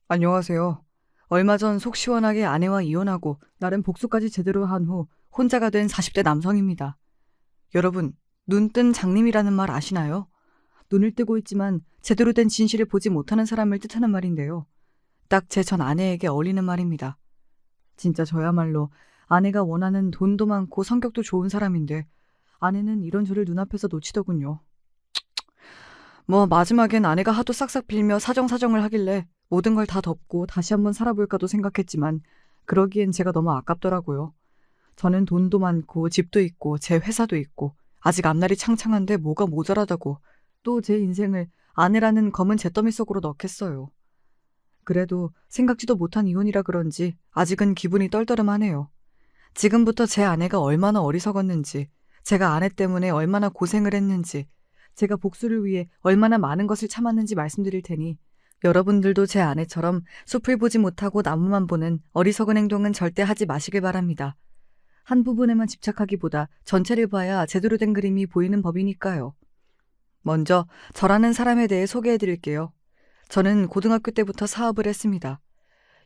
안녕하세요. 얼마 전 속 시원하게 아내와 이혼하고 나름 복수까지 제대로 한 후 혼자가 된 40대 남성입니다. 여러분, 눈 뜬 장님이라는 말 아시나요? 눈을 뜨고 있지만 제대로 된 진실을 보지 못하는 사람을 뜻하는 말인데요. 딱 제 전 아내에게 어울리는 말입니다. 진짜 저야말로 아내가 원하는 돈도 많고 성격도 좋은 사람인데 아내는 이런 저를 눈앞에서 놓치더군요. 마지막엔 아내가 하도 싹싹 빌며 사정사정을 하길래 모든 걸 다 덮고 다시 한번 살아볼까도 생각했지만 그러기엔 제가 너무 아깝더라고요. 저는 돈도 많고 집도 있고 제 회사도 있고 아직 앞날이 창창한데 뭐가 모자라다고 또 제 인생을 아내라는 검은 잿더미 속으로 넣겠어요. 그래도 생각지도 못한 이혼이라 그런지 아직은 기분이 떨떠름하네요. 지금부터 제 아내가 얼마나 어리석었는지, 제가 아내 때문에 얼마나 고생을 했는지, 제가 복수를 위해 얼마나 많은 것을 참았는지 말씀드릴 테니 여러분들도 제 아내처럼 숲을 보지 못하고 나무만 보는 어리석은 행동은 절대 하지 마시길 바랍니다. 한 부분에만 집착하기보다 전체를 봐야 제대로 된 그림이 보이는 법이니까요. 먼저 저라는 사람에 대해 소개해드릴게요. 저는 고등학교 때부터 사업을 했습니다.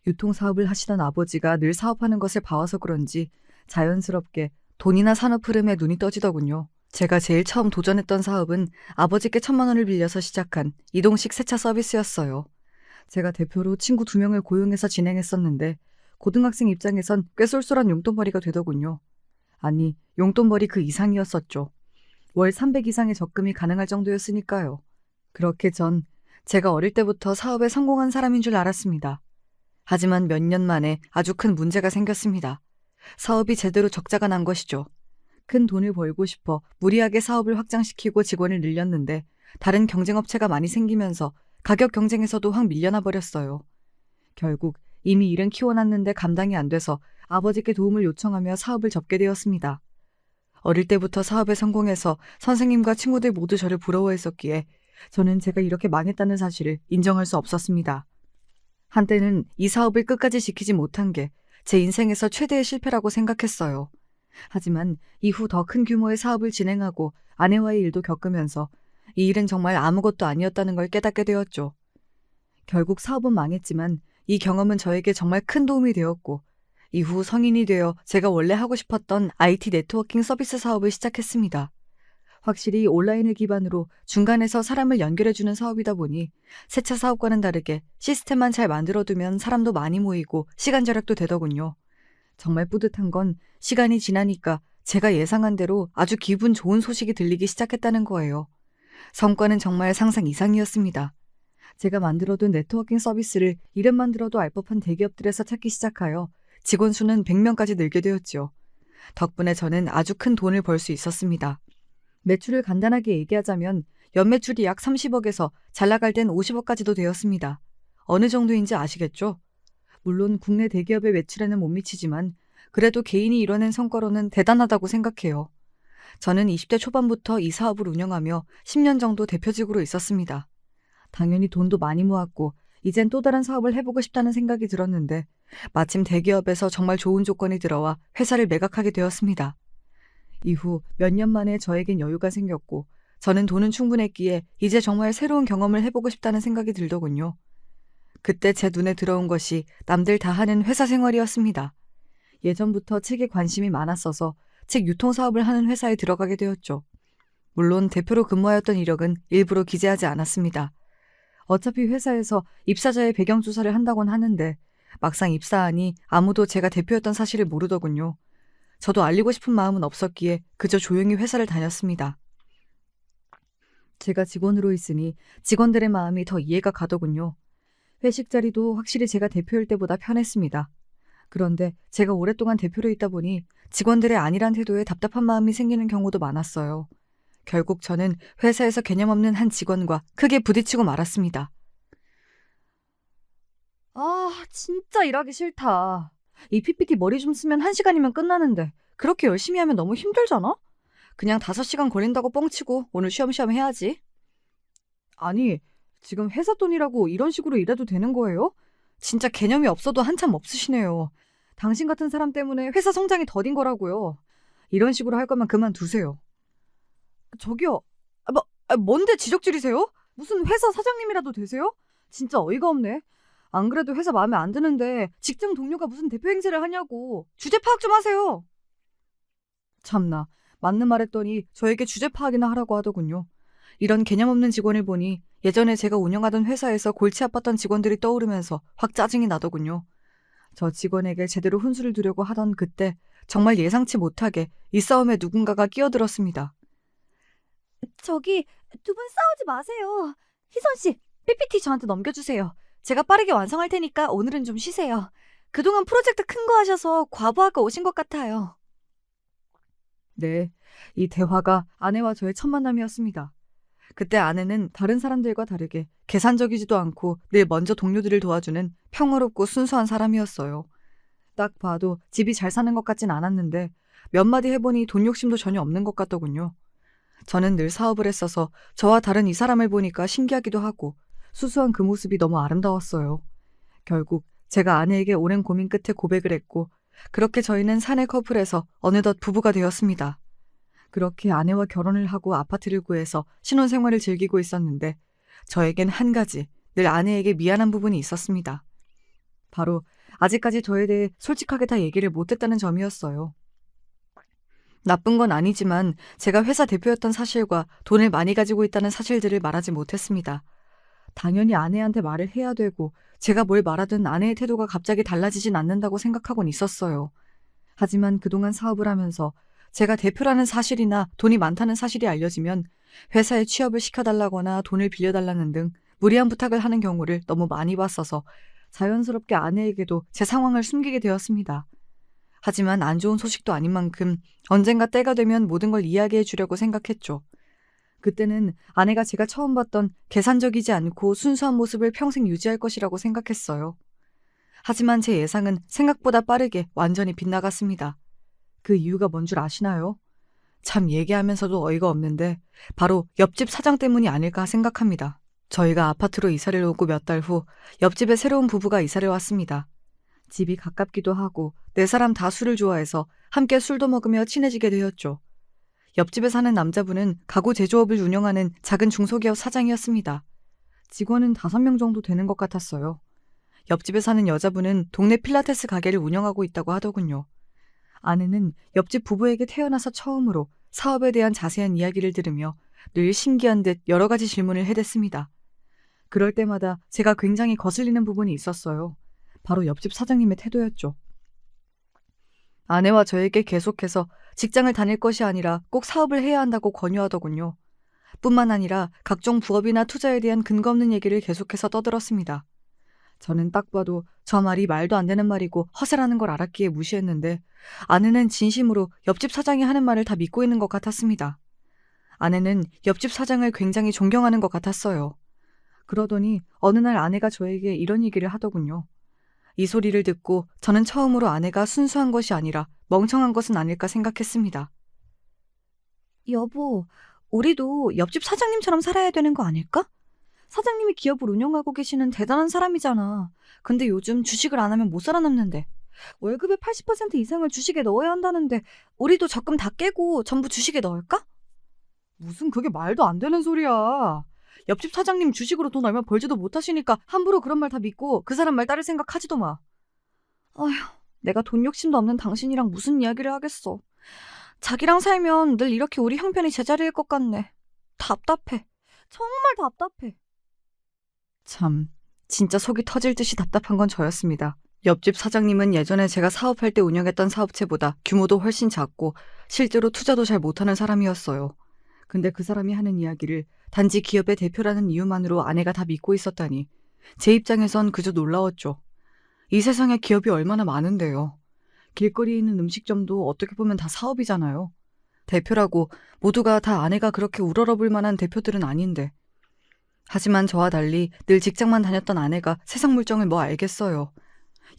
유통사업을 하시던 아버지가 늘 사업하는 것을 봐와서 그런지 자연스럽게 돈이나 산업 흐름에 눈이 떠지더군요. 제가 제일 처음 도전했던 사업은 아버지께 1,000만 원을 빌려서 시작한 이동식 세차 서비스였어요. 제가 대표로 친구 2명을 고용해서 진행했었는데 고등학생 입장에선 꽤 쏠쏠한 용돈벌이가 되더군요. 아니, 용돈벌이 그 이상이었었죠. 월 300 이상의 적금이 가능할 정도였으니까요. 그렇게 제가 어릴 때부터 사업에 성공한 사람인 줄 알았습니다. 하지만 몇 년 만에 아주 큰 문제가 생겼습니다. 사업이 제대로 적자가 난 것이죠. 큰 돈을 벌고 싶어 무리하게 사업을 확장시키고 직원을 늘렸는데 다른 경쟁업체가 많이 생기면서 가격 경쟁에서도 확 밀려나 버렸어요. 결국 이미 일은 키워놨는데 감당이 안 돼서 아버지께 도움을 요청하며 사업을 접게 되었습니다. 어릴 때부터 사업에 성공해서 선생님과 친구들 모두 저를 부러워했었기에 저는 제가 이렇게 망했다는 사실을 인정할 수 없었습니다. 한때는 이 사업을 끝까지 지키지 못한 게 제 인생에서 최대의 실패라고 생각했어요. 하지만 이후 더 큰 규모의 사업을 진행하고 아내와의 일도 겪으면서 이 일은 정말 아무것도 아니었다는 걸 깨닫게 되었죠. 결국 사업은 망했지만 이 경험은 저에게 정말 큰 도움이 되었고 이후 성인이 되어 제가 원래 하고 싶었던 IT 네트워킹 서비스 사업을 시작했습니다. 확실히 온라인을 기반으로 중간에서 사람을 연결해주는 사업이다 보니 세차 사업과는 다르게 시스템만 잘 만들어두면 사람도 많이 모이고 시간 절약도 되더군요. 정말 뿌듯한 건 시간이 지나니까 제가 예상한 대로 아주 기분 좋은 소식이 들리기 시작했다는 거예요. 성과는 정말 상상 이상이었습니다. 제가 만들어둔 네트워킹 서비스를 이름만 들어도 알 법한 대기업들에서 찾기 시작하여 직원 수는 100명까지 늘게 되었죠. 덕분에 저는 아주 큰 돈을 벌 수 있었습니다. 매출을 간단하게 얘기하자면 연매출이 약 30억에서 잘 나갈 땐 50억까지도 되었습니다. 어느 정도인지 아시겠죠? 물론 국내 대기업의 매출에는 못 미치지만 그래도 개인이 이뤄낸 성과로는 대단하다고 생각해요. 저는 20대 초반부터 이 사업을 운영하며 10년 정도 대표직으로 있었습니다. 당연히 돈도 많이 모았고 이젠 또 다른 사업을 해보고 싶다는 생각이 들었는데 마침 대기업에서 정말 좋은 조건이 들어와 회사를 매각하게 되었습니다. 이후 몇 년 만에 저에겐 여유가 생겼고 저는 돈은 충분했기에 이제 정말 새로운 경험을 해보고 싶다는 생각이 들더군요. 그때 제 눈에 들어온 것이 남들 다 하는 회사 생활이었습니다. 예전부터 책에 관심이 많았어서 책 유통사업을 하는 회사에 들어가게 되었죠. 물론 대표로 근무하였던 이력은 일부러 기재하지 않았습니다. 어차피 회사에서 입사자의 배경조사를 한다곤 하는데 막상 입사하니 아무도 제가 대표였던 사실을 모르더군요. 저도 알리고 싶은 마음은 없었기에 그저 조용히 회사를 다녔습니다. 제가 직원으로 있으니 직원들의 마음이 더 이해가 가더군요. 회식 자리도 확실히 제가 대표일 때보다 편했습니다. 그런데 제가 오랫동안 대표로 있다 보니 직원들의 안일한 태도에 답답한 마음이 생기는 경우도 많았어요. 결국 저는 회사에서 개념 없는 한 직원과 크게 부딪히고 말았습니다. 진짜 일하기 싫다. 이 PPT 머리 좀 쓰면 1시간이면 끝나는데 그렇게 열심히 하면 너무 힘들잖아? 그냥 5시간 걸린다고 뻥치고 오늘 쉬엄쉬엄 해야지. 아니, 지금 회사 돈이라고 이런 식으로 일해도 되는 거예요? 진짜 개념이 없어도 한참 없으시네요. 당신 같은 사람 때문에 회사 성장이 더딘 거라고요. 이런 식으로 할 거면 그만두세요. 저기요. 뭔데 지적질이세요? 무슨 회사 사장님이라도 되세요? 진짜 어이가 없네. 안 그래도 회사 마음에 안 드는데 직장 동료가 무슨 대표 행세를 하냐고. 주제 파악 좀 하세요. 참나, 맞는 말 했더니 저에게 주제 파악이나 하라고 하더군요. 이런 개념 없는 직원을 보니 예전에 제가 운영하던 회사에서 골치 아팠던 직원들이 떠오르면서 확 짜증이 나더군요. 저 직원에게 제대로 훈수를 두려고 하던 그때 정말 예상치 못하게 이 싸움에 누군가가 끼어들었습니다. 저기, 두 분 싸우지 마세요. 희선 씨, PPT 저한테 넘겨주세요. 제가 빠르게 완성할 테니까 오늘은 좀 쉬세요. 그동안 프로젝트 큰 거 하셔서 과부하가 오신 것 같아요. 네, 이 대화가 아내와 저의 첫 만남이었습니다. 그때 아내는 다른 사람들과 다르게 계산적이지도 않고 늘 먼저 동료들을 도와주는 평화롭고 순수한 사람이었어요. 딱 봐도 집이 잘 사는 것 같진 않았는데 몇 마디 해보니 돈 욕심도 전혀 없는 것 같더군요. 저는 늘 사업을 했어서 저와 다른 이 사람을 보니까 신기하기도 하고 수수한 그 모습이 너무 아름다웠어요. 결국 제가 아내에게 오랜 고민 끝에 고백을 했고 그렇게 저희는 사내 커플에서 어느덧 부부가 되었습니다. 그렇게 아내와 결혼을 하고 아파트를 구해서 신혼생활을 즐기고 있었는데 저에겐 한 가지 늘 아내에게 미안한 부분이 있었습니다. 바로 아직까지 저에 대해 솔직하게 다 얘기를 못했다는 점이었어요. 나쁜 건 아니지만 제가 회사 대표였던 사실과 돈을 많이 가지고 있다는 사실들을 말하지 못했습니다. 당연히 아내한테 말을 해야 되고 제가 뭘 말하든 아내의 태도가 갑자기 달라지진 않는다고 생각하곤 있었어요. 하지만 그동안 사업을 하면서 제가 대표라는 사실이나 돈이 많다는 사실이 알려지면 회사에 취업을 시켜달라거나 돈을 빌려달라는 등 무리한 부탁을 하는 경우를 너무 많이 봤어서 자연스럽게 아내에게도 제 상황을 숨기게 되었습니다. 하지만 안 좋은 소식도 아닌 만큼 언젠가 때가 되면 모든 걸 이야기해 주려고 생각했죠. 그때는 아내가 제가 처음 봤던 계산적이지 않고 순수한 모습을 평생 유지할 것이라고 생각했어요. 하지만 제 예상은 생각보다 빠르게 완전히 빗나갔습니다. 그 이유가 뭔 줄 아시나요? 참 얘기하면서도 어이가 없는데 바로 옆집 사장 때문이 아닐까 생각합니다. 저희가 아파트로 이사를 오고 몇 달 후 옆집에 새로운 부부가 이사를 왔습니다. 집이 가깝기도 하고 네 사람 다 술을 좋아해서 함께 술도 먹으며 친해지게 되었죠. 옆집에 사는 남자분은 가구 제조업을 운영하는 작은 중소기업 사장이었습니다. 직원은 5명 정도 되는 것 같았어요. 옆집에 사는 여자분은 동네 필라테스 가게를 운영하고 있다고 하더군요. 아내는 옆집 부부에게 태어나서 처음으로 사업에 대한 자세한 이야기를 들으며 늘 신기한 듯 여러 가지 질문을 해댔습니다. 그럴 때마다 제가 굉장히 거슬리는 부분이 있었어요. 바로 옆집 사장님의 태도였죠. 아내와 저에게 계속해서 직장을 다닐 것이 아니라 꼭 사업을 해야 한다고 권유하더군요. 뿐만 아니라 각종 부업이나 투자에 대한 근거 없는 얘기를 계속해서 떠들었습니다. 저는 딱 봐도 저 말이 말도 안 되는 말이고 허세라는 걸 알았기에 무시했는데 아내는 진심으로 옆집 사장이 하는 말을 다 믿고 있는 것 같았습니다. 아내는 옆집 사장을 굉장히 존경하는 것 같았어요. 그러더니 어느 날 아내가 저에게 이런 얘기를 하더군요. 이 소리를 듣고 저는 처음으로 아내가 순수한 것이 아니라 멍청한 것은 아닐까 생각했습니다. 여보, 우리도 옆집 사장님처럼 살아야 되는 거 아닐까? 사장님이 기업을 운영하고 계시는 대단한 사람이잖아. 근데 요즘 주식을 안 하면 못 살아남는데. 월급의 80% 이상을 주식에 넣어야 한다는데 우리도 적금 다 깨고 전부 주식에 넣을까? 무슨 그게 말도 안 되는 소리야. 옆집 사장님 주식으로 돈 얼마 벌지도 못하시니까 함부로 그런 말 다 믿고 그 사람 말 따를 생각하지도 마. 아휴, 내가 돈 욕심도 없는 당신이랑 무슨 이야기를 하겠어. 자기랑 살면 늘 이렇게 우리 형편이 제자리일 것 같네. 답답해. 정말 답답해. 참, 진짜 속이 터질 듯이 답답한 건 저였습니다. 옆집 사장님은 예전에 제가 사업할 때 운영했던 사업체보다 규모도 훨씬 작고 실제로 투자도 잘 못하는 사람이었어요. 근데 그 사람이 하는 이야기를 단지 기업의 대표라는 이유만으로 아내가 다 믿고 있었다니 제 입장에선 그저 놀라웠죠. 이 세상에 기업이 얼마나 많은데요. 길거리에 있는 음식점도 어떻게 보면 다 사업이잖아요. 대표라고 모두가 다 아내가 그렇게 우러러볼 만한 대표들은 아닌데. 하지만 저와 달리 늘 직장만 다녔던 아내가 세상 물정을 뭐 알겠어요.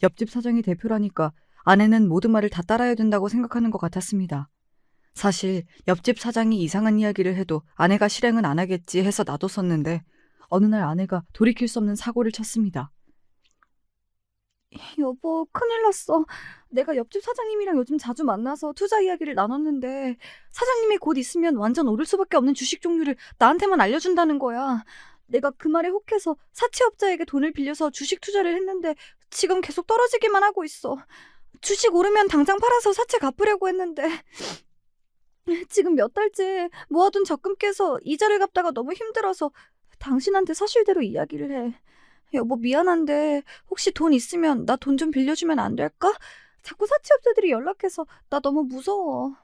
옆집 사장이 대표라니까 아내는 모든 말을 다 따라야 된다고 생각하는 것 같았습니다. 사실 옆집 사장이 이상한 이야기를 해도 아내가 실행은 안 하겠지 해서 놔뒀었는데 어느 날 아내가 돌이킬 수 없는 사고를 쳤습니다. 여보, 큰일 났어. 내가 옆집 사장님이랑 요즘 자주 만나서 투자 이야기를 나눴는데 사장님이 곧 있으면 완전 오를 수밖에 없는 주식 종류를 나한테만 알려준다는 거야. 내가 그 말에 혹해서 사채업자에게 돈을 빌려서 주식 투자를 했는데 지금 계속 떨어지기만 하고 있어. 주식 오르면 당장 팔아서 사채 갚으려고 했는데 지금 몇 달째 모아둔 적금 깨서 이자를 갚다가 너무 힘들어서 당신한테 사실대로 이야기를 해. 여보, 미안한데 혹시 돈 있으면 나 돈 좀 빌려주면 안 될까? 자꾸 사채업자들이 연락해서 나 너무 무서워.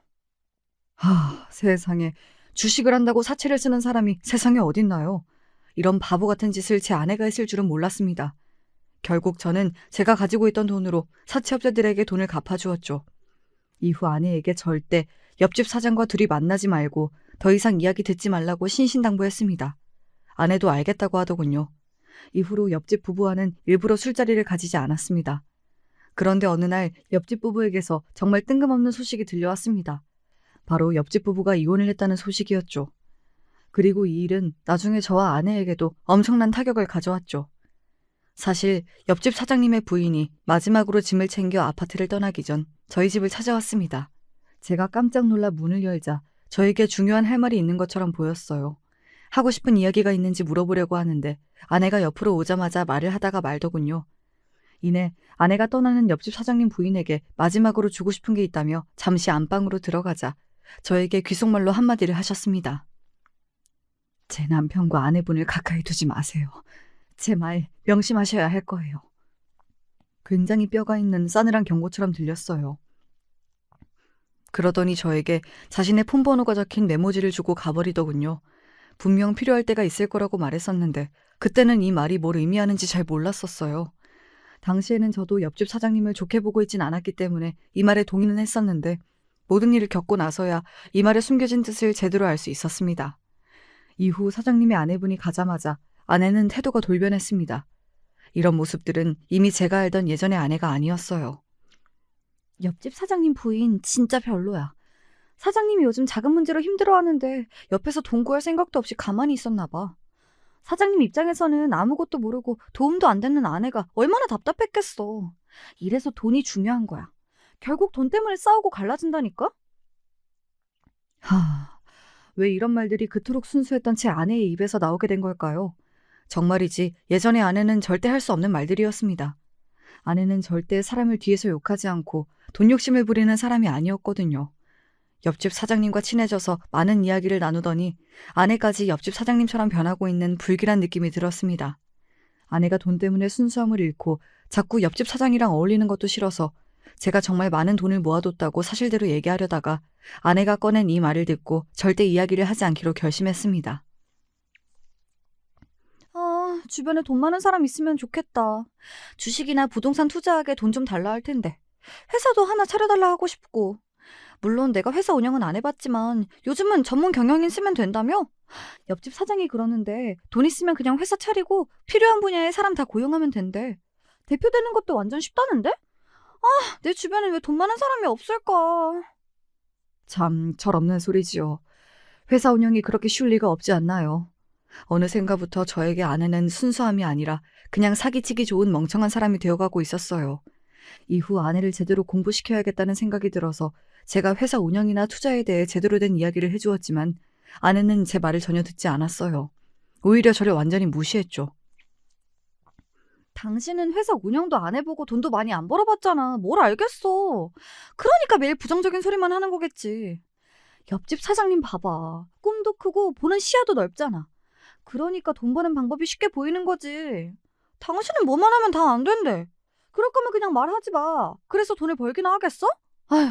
세상에. 주식을 한다고 사채를 쓰는 사람이 세상에 어딨나요? 이런 바보 같은 짓을 제 아내가 했을 줄은 몰랐습니다. 결국 저는 제가 가지고 있던 돈으로 사채업자들에게 돈을 갚아주었죠. 이후 아내에게 절대 옆집 사장과 둘이 만나지 말고 더 이상 이야기 듣지 말라고 신신당부했습니다. 아내도 알겠다고 하더군요. 이후로 옆집 부부와는 일부러 술자리를 가지지 않았습니다. 그런데 어느 날 옆집 부부에게서 정말 뜬금없는 소식이 들려왔습니다. 바로 옆집 부부가 이혼을 했다는 소식이었죠. 그리고 이 일은 나중에 저와 아내에게도 엄청난 타격을 가져왔죠. 사실 옆집 사장님의 부인이 마지막으로 짐을 챙겨 아파트를 떠나기 전 저희 집을 찾아왔습니다. 제가 깜짝 놀라 문을 열자 저에게 중요한 할 말이 있는 것처럼 보였어요. 하고 싶은 이야기가 있는지 물어보려고 하는데 아내가 옆으로 오자마자 말을 하다가 말더군요. 이내 아내가 떠나는 옆집 사장님 부인에게 마지막으로 주고 싶은 게 있다며 잠시 안방으로 들어가자 저에게 귓속말로 한마디를 하셨습니다. 제 남편과 아내분을 가까이 두지 마세요. 제 말 명심하셔야 할 거예요. 굉장히 뼈가 있는 싸늘한 경고처럼 들렸어요. 그러더니 저에게 자신의 폰번호가 적힌 메모지를 주고 가버리더군요. 분명 필요할 때가 있을 거라고 말했었는데 그때는 이 말이 뭘 의미하는지 잘 몰랐었어요. 당시에는 저도 옆집 사장님을 좋게 보고 있진 않았기 때문에 이 말에 동의는 했었는데 모든 일을 겪고 나서야 이 말의 숨겨진 뜻을 제대로 알 수 있었습니다. 이후 사장님의 아내분이 가자마자 아내는 태도가 돌변했습니다. 이런 모습들은 이미 제가 알던 예전의 아내가 아니었어요. 옆집 사장님 부인 진짜 별로야. 사장님이 요즘 자금 문제로 힘들어하는데 옆에서 돈 구할 생각도 없이 가만히 있었나 봐. 사장님 입장에서는 아무것도 모르고 도움도 안 되는 아내가 얼마나 답답했겠어. 이래서 돈이 중요한 거야. 결국 돈 때문에 싸우고 갈라진다니까? 왜 이런 말들이 그토록 순수했던 제 아내의 입에서 나오게 된 걸까요? 정말이지 예전의 아내는 절대 할 수 없는 말들이었습니다. 아내는 절대 사람을 뒤에서 욕하지 않고 돈 욕심을 부리는 사람이 아니었거든요. 옆집 사장님과 친해져서 많은 이야기를 나누더니 아내까지 옆집 사장님처럼 변하고 있는 불길한 느낌이 들었습니다. 아내가 돈 때문에 순수함을 잃고 자꾸 옆집 사장이랑 어울리는 것도 싫어서 제가 정말 많은 돈을 모아뒀다고 사실대로 얘기하려다가 아내가 꺼낸 이 말을 듣고 절대 이야기를 하지 않기로 결심했습니다. 주변에 돈 많은 사람 있으면 좋겠다. 주식이나 부동산 투자하게 돈 좀 달라 할 텐데. 회사도 하나 차려달라 하고 싶고. 물론 내가 회사 운영은 안 해봤지만 요즘은 전문 경영인 쓰면 된다며? 옆집 사장이 그러는데 돈 있으면 그냥 회사 차리고 필요한 분야에 사람 다 고용하면 된대. 대표 되는 것도 완전 쉽다는데? 내 주변에 왜 돈 많은 사람이 없을까? 참 철없는 소리지요. 회사 운영이 그렇게 쉬울 리가 없지 않나요? 어느샌가부터 저에게 아내는 순수함이 아니라 그냥 사기치기 좋은 멍청한 사람이 되어가고 있었어요. 이후 아내를 제대로 공부시켜야겠다는 생각이 들어서 제가 회사 운영이나 투자에 대해 제대로 된 이야기를 해주었지만 아내는 제 말을 전혀 듣지 않았어요. 오히려 저를 완전히 무시했죠. 당신은 회사 운영도 안 해보고 돈도 많이 안 벌어봤잖아. 뭘 알겠어. 그러니까 매일 부정적인 소리만 하는 거겠지. 옆집 사장님 봐봐. 꿈도 크고 보는 시야도 넓잖아. 그러니까 돈 버는 방법이 쉽게 보이는 거지. 당신은 뭐만 하면 다 안 된대. 그럴 거면 그냥 말하지 마. 그래서 돈을 벌기나 하겠어? 아휴.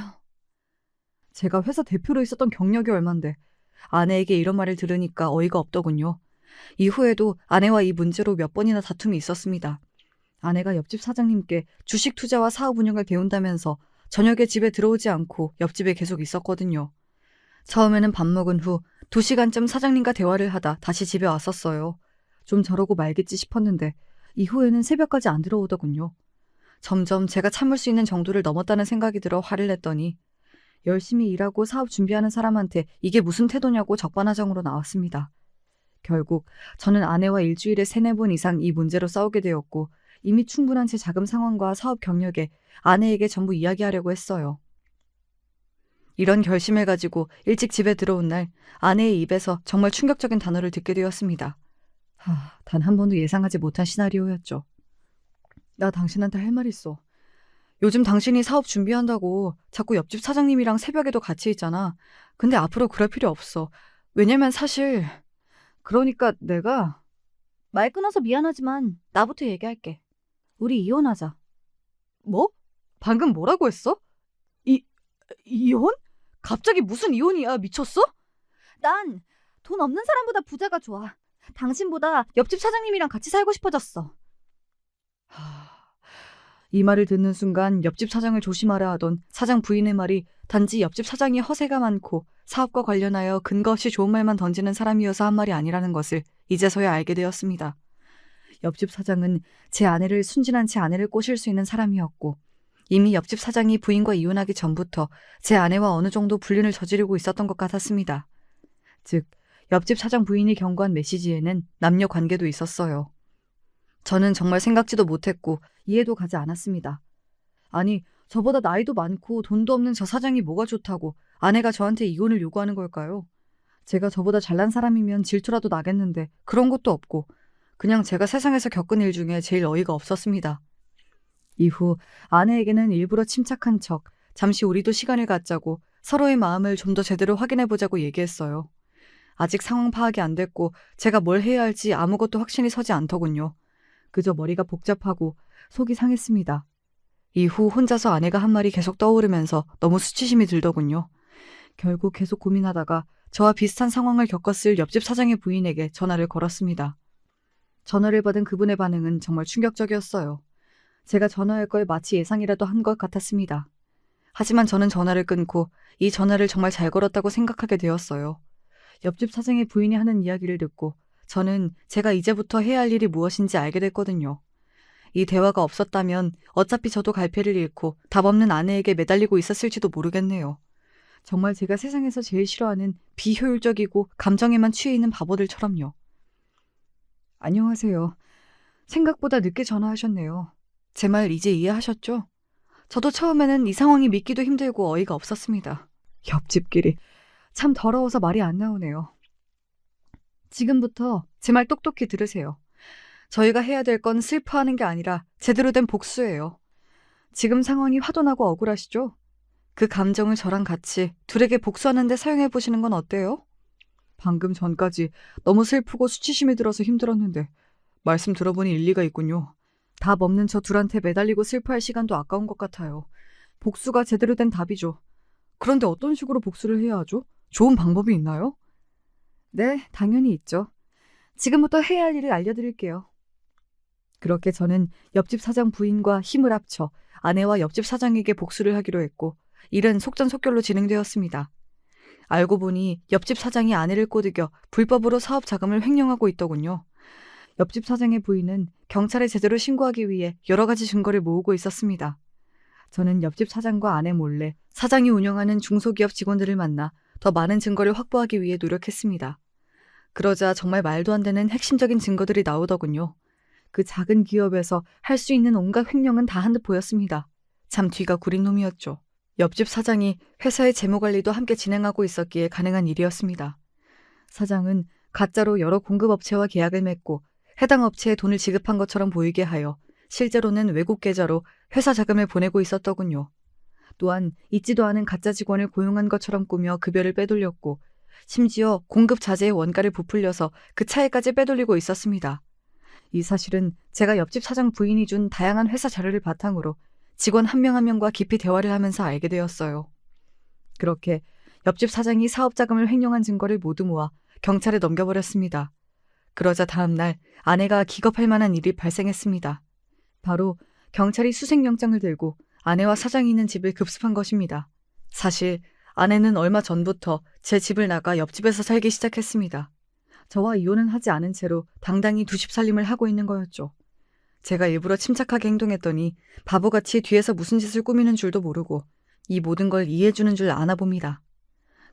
제가 회사 대표로 있었던 경력이 얼만데 아내에게 이런 말을 들으니까 어이가 없더군요. 이후에도 아내와 이 문제로 몇 번이나 다툼이 있었습니다. 아내가 옆집 사장님께 주식 투자와 사업 운영을 배운다면서 저녁에 집에 들어오지 않고 옆집에 계속 있었거든요. 처음에는 밥 먹은 후 2시간쯤 사장님과 대화를 하다 다시 집에 왔었어요. 좀 저러고 말겠지 싶었는데 이후에는 새벽까지 안 들어오더군요. 점점 제가 참을 수 있는 정도를 넘었다는 생각이 들어 화를 냈더니 열심히 일하고 사업 준비하는 사람한테 이게 무슨 태도냐고 적반하장으로 나왔습니다. 결국 저는 아내와 일주일에 3-4번 이상 이 문제로 싸우게 되었고 이미 충분한 제 자금 상황과 사업 경력에 아내에게 전부 이야기하려고 했어요. 이런 결심을 가지고 일찍 집에 들어온 날 아내의 입에서 정말 충격적인 단어를 듣게 되었습니다. 단 한 번도 예상하지 못한 시나리오였죠. 나 당신한테 할 말 있어. 요즘 당신이 사업 준비한다고 자꾸 옆집 사장님이랑 새벽에도 같이 있잖아. 근데 앞으로 그럴 필요 없어. 왜냐면 사실 그러니까 내가 말 끊어서 미안하지만 나부터 얘기할게. 우리 이혼하자. 뭐? 방금 뭐라고 했어? 이혼? 갑자기 무슨 이혼이야? 미쳤어? 난 돈 없는 사람보다 부자가 좋아. 당신보다 옆집 사장님이랑 같이 살고 싶어졌어. 이 말을 듣는 순간 옆집 사장을 조심하라 하던 사장 부인의 말이 단지 옆집 사장이 허세가 많고 사업과 관련하여 근거 없이 좋은 말만 던지는 사람이어서 한 말이 아니라는 것을 이제서야 알게 되었습니다. 옆집 사장은 제 아내를 순진한 제 아내를 꼬실 수 있는 사람이었고 이미 옆집 사장이 부인과 이혼하기 전부터 제 아내와 어느 정도 불륜을 저지르고 있었던 것 같았습니다. 즉, 옆집 사장 부인이 경고한 메시지에는 남녀 관계도 있었어요. 저는 정말 생각지도 못했고 이해도 가지 않았습니다. 아니, 저보다 나이도 많고 돈도 없는 저 사장이 뭐가 좋다고 아내가 저한테 이혼을 요구하는 걸까요? 제가 저보다 잘난 사람이면 질투라도 나겠는데 그런 것도 없고 그냥 제가 세상에서 겪은 일 중에 제일 어이가 없었습니다. 이후 아내에게는 일부러 침착한 척 잠시 우리도 시간을 갖자고 서로의 마음을 좀 더 제대로 확인해보자고 얘기했어요. 아직 상황 파악이 안 됐고 제가 뭘 해야 할지 아무것도 확신이 서지 않더군요. 그저 머리가 복잡하고 속이 상했습니다. 이후 혼자서 아내가 한 말이 계속 떠오르면서 너무 수치심이 들더군요. 결국 계속 고민하다가 저와 비슷한 상황을 겪었을 옆집 사장의 부인에게 전화를 걸었습니다. 전화를 받은 그분의 반응은 정말 충격적이었어요. 제가 전화할 걸 마치 예상이라도 한 것 같았습니다. 하지만 저는 전화를 끊고 이 전화를 정말 잘 걸었다고 생각하게 되었어요. 옆집 사장의 부인이 하는 이야기를 듣고 저는 제가 이제부터 해야 할 일이 무엇인지 알게 됐거든요. 이 대화가 없었다면 어차피 저도 갈피를 잃고 답 없는 아내에게 매달리고 있었을지도 모르겠네요. 정말 제가 세상에서 제일 싫어하는 비효율적이고 감정에만 취해 있는 바보들처럼요. 안녕하세요. 생각보다 늦게 전화하셨네요. 제 말 이제 이해하셨죠? 저도 처음에는 이 상황이 믿기도 힘들고 어이가 없었습니다. 옆집끼리 참 더러워서 말이 안 나오네요. 지금부터 제 말 똑똑히 들으세요. 저희가 해야 될 건 슬퍼하는 게 아니라 제대로 된 복수예요. 지금 상황이 화도나고 억울하시죠? 그 감정을 저랑 같이 둘에게 복수하는 데 사용해 보시는 건 어때요? 방금 전까지 너무 슬프고 수치심이 들어서 힘들었는데 말씀 들어보니 일리가 있군요. 답 없는 저 둘한테 매달리고 슬퍼할 시간도 아까운 것 같아요. 복수가 제대로 된 답이죠. 그런데 어떤 식으로 복수를 해야 하죠? 좋은 방법이 있나요? 네, 당연히 있죠. 지금부터 해야 할 일을 알려드릴게요. 그렇게 저는 옆집 사장 부인과 힘을 합쳐 아내와 옆집 사장에게 복수를 하기로 했고 일은 속전속결로 진행되었습니다. 알고 보니 옆집 사장이 아내를 꼬드겨 불법으로 사업 자금을 횡령하고 있더군요. 옆집 사장의 부인은 경찰에 제대로 신고하기 위해 여러 가지 증거를 모으고 있었습니다. 저는 옆집 사장과 아내 몰래 사장이 운영하는 중소기업 직원들을 만나 더 많은 증거를 확보하기 위해 노력했습니다. 그러자 정말 말도 안 되는 핵심적인 증거들이 나오더군요. 그 작은 기업에서 할 수 있는 온갖 횡령은 다 한 듯 보였습니다. 참 뒤가 구린 놈이었죠. 옆집 사장이 회사의 재무관리도 함께 진행하고 있었기에 가능한 일이었습니다. 사장은 가짜로 여러 공급업체와 계약을 맺고 해당 업체에 돈을 지급한 것처럼 보이게 하여 실제로는 외국 계좌로 회사 자금을 보내고 있었더군요. 또한 있지도 않은 가짜 직원을 고용한 것처럼 꾸며 급여를 빼돌렸고 심지어 공급 자재의 원가를 부풀려서 그 차이까지 빼돌리고 있었습니다. 이 사실은 제가 옆집 사장 부인이 준 다양한 회사 자료를 바탕으로 직원 한 명 한 명과 깊이 대화를 하면서 알게 되었어요. 그렇게 옆집 사장이 사업 자금을 횡령한 증거를 모두 모아 경찰에 넘겨버렸습니다. 그러자 다음 날 아내가 기겁할 만한 일이 발생했습니다. 바로 경찰이 수색영장을 들고 아내와 사장이 있는 집을 급습한 것입니다. 사실 아내는 얼마 전부터 제 집을 나가 옆집에서 살기 시작했습니다. 저와 이혼은 하지 않은 채로 당당히 두 집 살림을 하고 있는 거였죠. 제가 일부러 침착하게 행동했더니 바보같이 뒤에서 무슨 짓을 꾸미는 줄도 모르고 이 모든 걸 이해해주는 줄 아나 봅니다.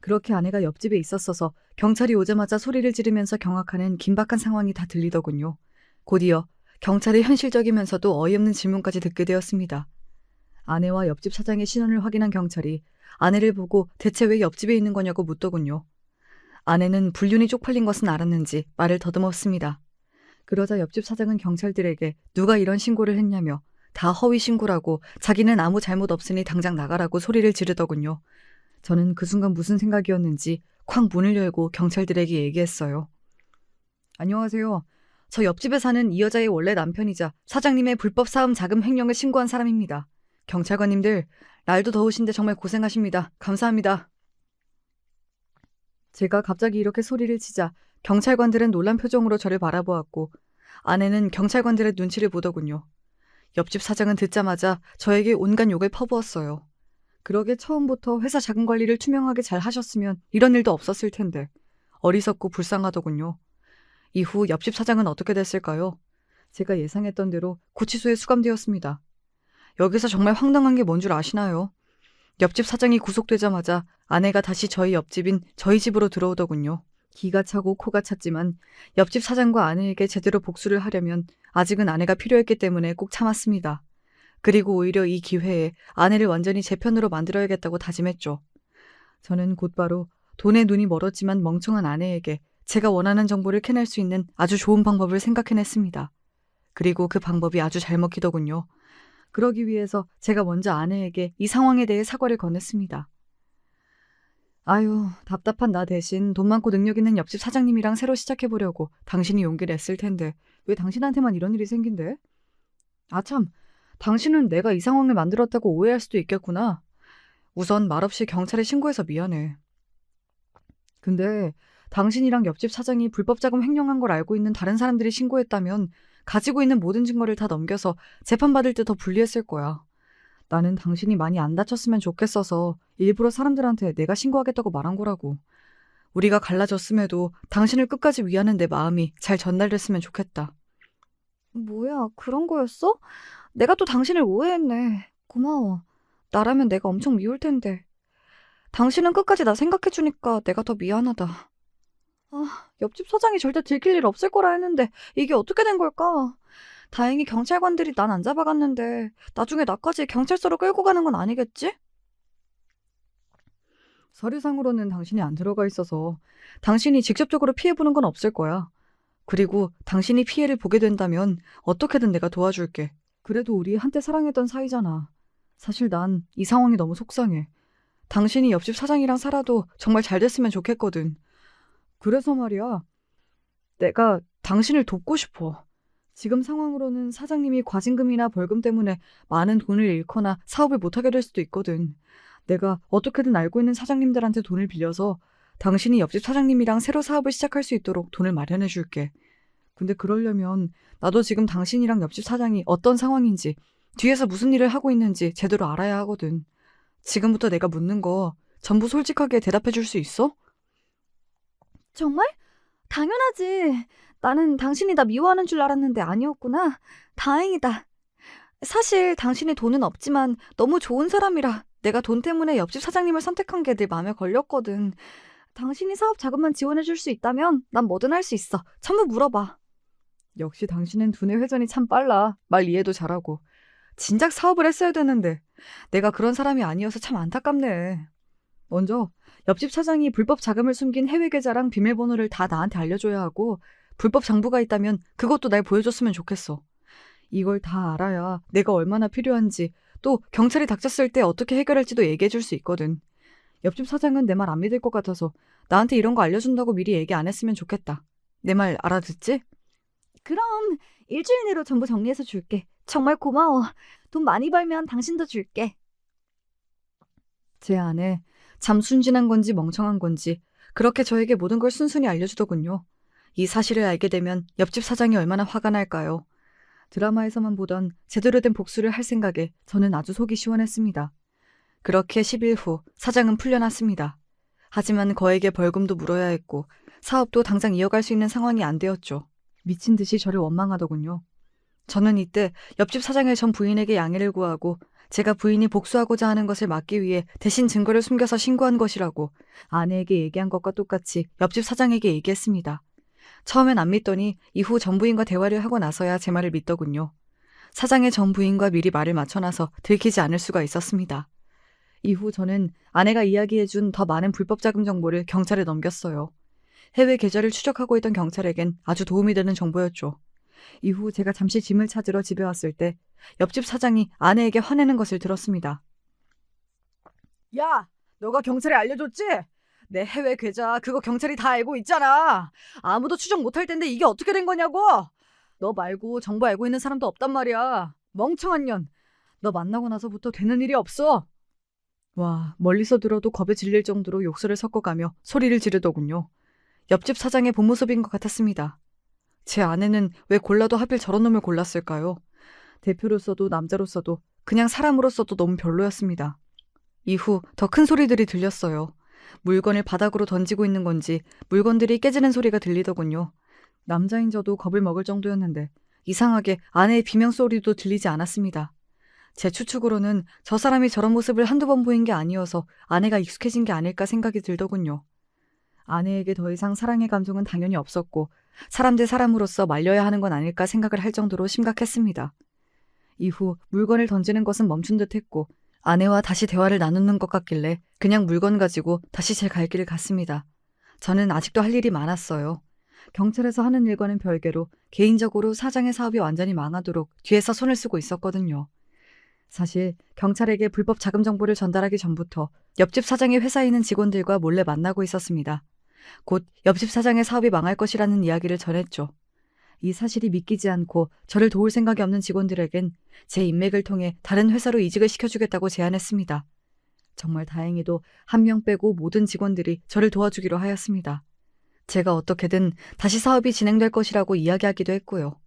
그렇게 아내가 옆집에 있었어서 경찰이 오자마자 소리를 지르면서 경악하는 긴박한 상황이 다 들리더군요. 곧이어 경찰의 현실적이면서도 어이없는 질문까지 듣게 되었습니다. 아내와 옆집 사장의 신원을 확인한 경찰이 아내를 보고 대체 왜 옆집에 있는 거냐고 묻더군요. 아내는 불륜이 쪽팔린 것은 알았는지 말을 더듬었습니다. 그러자 옆집 사장은 경찰들에게 누가 이런 신고를 했냐며 다 허위 신고라고 자기는 아무 잘못 없으니 당장 나가라고 소리를 지르더군요. 저는 그 순간 무슨 생각이었는지 쾅 문을 열고 경찰들에게 얘기했어요. 안녕하세요. 저 옆집에 사는 이 여자의 원래 남편이자 사장님의 불법 사업 자금 횡령을 신고한 사람입니다. 경찰관님들, 날도 더우신데 정말 고생하십니다. 감사합니다. 제가 갑자기 이렇게 소리를 치자 경찰관들은 놀란 표정으로 저를 바라보았고 아내는 경찰관들의 눈치를 보더군요. 옆집 사장은 듣자마자 저에게 온갖 욕을 퍼부었어요. 그러게 처음부터 회사 자금 관리를 투명하게 잘 하셨으면 이런 일도 없었을 텐데 어리석고 불쌍하더군요. 이후 옆집 사장은 어떻게 됐을까요? 제가 예상했던 대로 구치소에 수감되었습니다. 여기서 정말 황당한 게 뭔 줄 아시나요? 옆집 사장이 구속되자마자 아내가 다시 저희 옆집인 저희 집으로 들어오더군요. 기가 차고 코가 찼지만 옆집 사장과 아내에게 제대로 복수를 하려면 아직은 아내가 필요했기 때문에 꼭 참았습니다. 그리고 오히려 이 기회에 아내를 완전히 제 편으로 만들어야겠다고 다짐했죠. 저는 곧바로 돈에 눈이 멀었지만 멍청한 아내에게 제가 원하는 정보를 캐낼 수 있는 아주 좋은 방법을 생각해냈습니다. 그리고 그 방법이 아주 잘 먹히더군요. 그러기 위해서 제가 먼저 아내에게 이 상황에 대해 사과를 건넸습니다. 아유, 답답한 나 대신 돈 많고 능력 있는 옆집 사장님이랑 새로 시작해보려고 당신이 용기를 냈을 텐데 왜 당신한테만 이런 일이 생긴대? 아참, 당신은 내가 이 상황을 만들었다고 오해할 수도 있겠구나. 우선 말없이 경찰에 신고해서 미안해. 근데 당신이랑 옆집 사장이 불법 자금 횡령한 걸 알고 있는 다른 사람들이 신고했다면 가지고 있는 모든 증거를 다 넘겨서 재판받을 때 더 불리했을 거야. 나는 당신이 많이 안 다쳤으면 좋겠어서 일부러 사람들한테 내가 신고하겠다고 말한 거라고. 우리가 갈라졌음에도 당신을 끝까지 위하는 내 마음이 잘 전달됐으면 좋겠다. 뭐야, 그런 거였어? 내가 또 당신을 오해했네. 고마워. 나라면 내가 엄청 미울 텐데. 당신은 끝까지 나 생각해주니까 내가 더 미안하다. 아, 옆집 사장이 절대 들킬 일 없을 거라 했는데 이게 어떻게 된 걸까? 다행히 경찰관들이 난 안 잡아갔는데 나중에 나까지 경찰서로 끌고 가는 건 아니겠지? 서류상으로는 당신이 안 들어가 있어서 당신이 직접적으로 피해보는 건 없을 거야. 그리고 당신이 피해를 보게 된다면 어떻게든 내가 도와줄게. 그래도 우리 한때 사랑했던 사이잖아. 사실 난 이 상황이 너무 속상해. 당신이 옆집 사장이랑 살아도 정말 잘 됐으면 좋겠거든. 그래서 말이야. 내가 당신을 돕고 싶어. 지금 상황으로는 사장님이 과징금이나 벌금 때문에 많은 돈을 잃거나 사업을 못하게 될 수도 있거든. 내가 어떻게든 알고 있는 사장님들한테 돈을 빌려서 당신이 옆집 사장님이랑 새로 사업을 시작할 수 있도록 돈을 마련해 줄게. 근데 그러려면 나도 지금 당신이랑 옆집 사장이 어떤 상황인지, 뒤에서 무슨 일을 하고 있는지 제대로 알아야 하거든. 지금부터 내가 묻는 거 전부 솔직하게 대답해 줄 수 있어? 정말? 당연하지. 나는 당신이 나 미워하는 줄 알았는데 아니었구나. 다행이다. 사실 당신이 돈은 없지만 너무 좋은 사람이라 내가 돈 때문에 옆집 사장님을 선택한 게 내 마음에 걸렸거든. 당신이 사업 자금만 지원해줄 수 있다면 난 뭐든 할 수 있어. 전부 물어봐. 역시 당신은 두뇌 회전이 참 빨라. 말 이해도 잘하고. 진작 사업을 했어야 되는데 내가 그런 사람이 아니어서 참 안타깝네. 먼저 옆집 사장이 불법 자금을 숨긴 해외 계좌랑 비밀번호를 다 나한테 알려줘야 하고 불법 장부가 있다면 그것도 날 보여줬으면 좋겠어. 이걸 다 알아야 내가 얼마나 필요한지 또 경찰이 닥쳤을 때 어떻게 해결할지도 얘기해줄 수 있거든. 옆집 사장은 내 말 안 믿을 것 같아서 나한테 이런 거 알려준다고 미리 얘기 안 했으면 좋겠다. 내 말 알아듣지? 그럼 일주일 내로 전부 정리해서 줄게. 정말 고마워. 돈 많이 벌면 당신도 줄게. 제 아내 참 순진한 건지 멍청한 건지 그렇게 저에게 모든 걸 순순히 알려주더군요. 이 사실을 알게 되면 옆집 사장이 얼마나 화가 날까요? 드라마에서만 보던 제대로 된 복수를 할 생각에 저는 아주 속이 시원했습니다. 그렇게 10일 후 사장은 풀려났습니다. 하지만 거액의 벌금도 물어야 했고 사업도 당장 이어갈 수 있는 상황이 안 되었죠. 미친 듯이 저를 원망하더군요. 저는 이때 옆집 사장의 전 부인에게 양해를 구하고 제가 부인이 복수하고자 하는 것을 막기 위해 대신 증거를 숨겨서 신고한 것이라고 아내에게 얘기한 것과 똑같이 옆집 사장에게 얘기했습니다. 처음엔 안 믿더니 이후 전 부인과 대화를 하고 나서야 제 말을 믿더군요. 사장의 전 부인과 미리 말을 맞춰놔서 들키지 않을 수가 있었습니다. 이후 저는 아내가 이야기해준 더 많은 불법 자금 정보를 경찰에 넘겼어요. 해외 계좌를 추적하고 있던 경찰에겐 아주 도움이 되는 정보였죠. 이후 제가 잠시 짐을 찾으러 집에 왔을 때 옆집 사장이 아내에게 화내는 것을 들었습니다. 야, 너가 경찰에 알려줬지? 내 해외 계좌 그거 경찰이 다 알고 있잖아. 아무도 추적 못할 텐데 이게 어떻게 된 거냐고. 너 말고 정보 알고 있는 사람도 없단 말이야. 멍청한 년. 너 만나고 나서부터 되는 일이 없어. 와, 멀리서 들어도 겁에 질릴 정도로 욕설을 섞어가며 소리를 지르더군요. 옆집 사장의 본 모습인 것 같았습니다. 제 아내는 왜 골라도 하필 저런 놈을 골랐을까요? 대표로서도 남자로서도 그냥 사람으로서도 너무 별로였습니다. 이후 더 큰 소리들이 들렸어요. 물건을 바닥으로 던지고 있는 건지 물건들이 깨지는 소리가 들리더군요. 남자인 저도 겁을 먹을 정도였는데 이상하게 아내의 비명소리도 들리지 않았습니다. 제 추측으로는 저 사람이 저런 모습을 한두 번 보인 게 아니어서 아내가 익숙해진 게 아닐까 생각이 들더군요. 아내에게 더 이상 사랑의 감정은 당연히 없었고 사람 대 사람으로서 말려야 하는 건 아닐까 생각을 할 정도로 심각했습니다. 이후 물건을 던지는 것은 멈춘 듯 했고 아내와 다시 대화를 나누는 것 같길래 그냥 물건 가지고 다시 제 갈 길을 갔습니다. 저는 아직도 할 일이 많았어요. 경찰에서 하는 일과는 별개로 개인적으로 사장의 사업이 완전히 망하도록 뒤에서 손을 쓰고 있었거든요. 사실 경찰에게 불법 자금 정보를 전달하기 전부터 옆집 사장의 회사에 있는 직원들과 몰래 만나고 있었습니다. 곧 옆집 사장의 사업이 망할 것이라는 이야기를 전했죠. 이 사실이 믿기지 않고 저를 도울 생각이 없는 직원들에겐 제 인맥을 통해 다른 회사로 이직을 시켜주겠다고 제안했습니다. 정말 다행히도 한 명 빼고 모든 직원들이 저를 도와주기로 하였습니다. 제가 어떻게든 다시 사업이 진행될 것이라고 이야기하기도 했고요.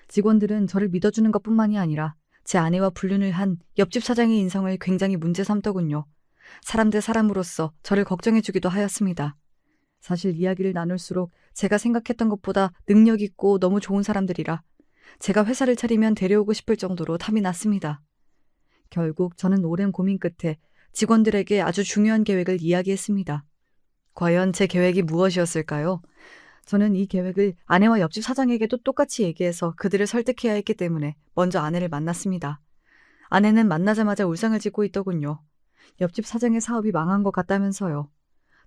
직원들은 저를 믿어주는 것뿐만이 아니라 제 아내와 불륜을 한 옆집 사장의 인성을 굉장히 문제 삼더군요. 사람 대 사람으로서 저를 걱정해주기도 하였습니다. 사실 이야기를 나눌수록 제가 생각했던 것보다 능력 있고 너무 좋은 사람들이라 제가 회사를 차리면 데려오고 싶을 정도로 탐이 났습니다. 결국 저는 오랜 고민 끝에 직원들에게 아주 중요한 계획을 이야기했습니다. 과연 제 계획이 무엇이었을까요? 저는 이 계획을 아내와 옆집 사장에게도 똑같이 얘기해서 그들을 설득해야 했기 때문에 먼저 아내를 만났습니다. 아내는 만나자마자 울상을 짓고 있더군요. 옆집 사장의 사업이 망한 것 같다면서요.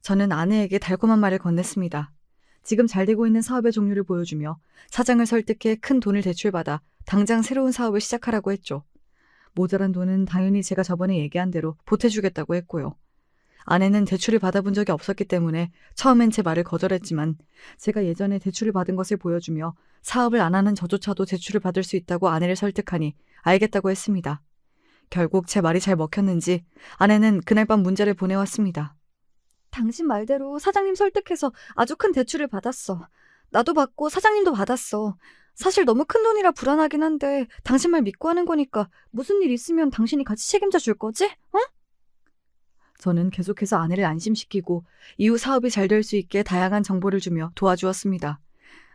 저는 아내에게 달콤한 말을 건넸습니다. 지금 잘 되고 있는 사업의 종류를 보여주며 사장을 설득해 큰 돈을 대출받아 당장 새로운 사업을 시작하라고 했죠. 모자란 돈은 당연히 제가 저번에 얘기한 대로 보태주겠다고 했고요. 아내는 대출을 받아본 적이 없었기 때문에 처음엔 제 말을 거절했지만 제가 예전에 대출을 받은 것을 보여주며 사업을 안 하는 저조차도 대출을 받을 수 있다고 아내를 설득하니 알겠다고 했습니다. 결국 제 말이 잘 먹혔는지 아내는 그날 밤 문자를 보내왔습니다. 당신 말대로 사장님 설득해서 아주 큰 대출을 받았어. 나도 받고 사장님도 받았어. 사실 너무 큰 돈이라 불안하긴 한데 당신 말 믿고 하는 거니까 무슨 일 있으면 당신이 같이 책임져 줄 거지? 어? 저는 계속해서 아내를 안심시키고 이후 사업이 잘 될 수 있게 다양한 정보를 주며 도와주었습니다.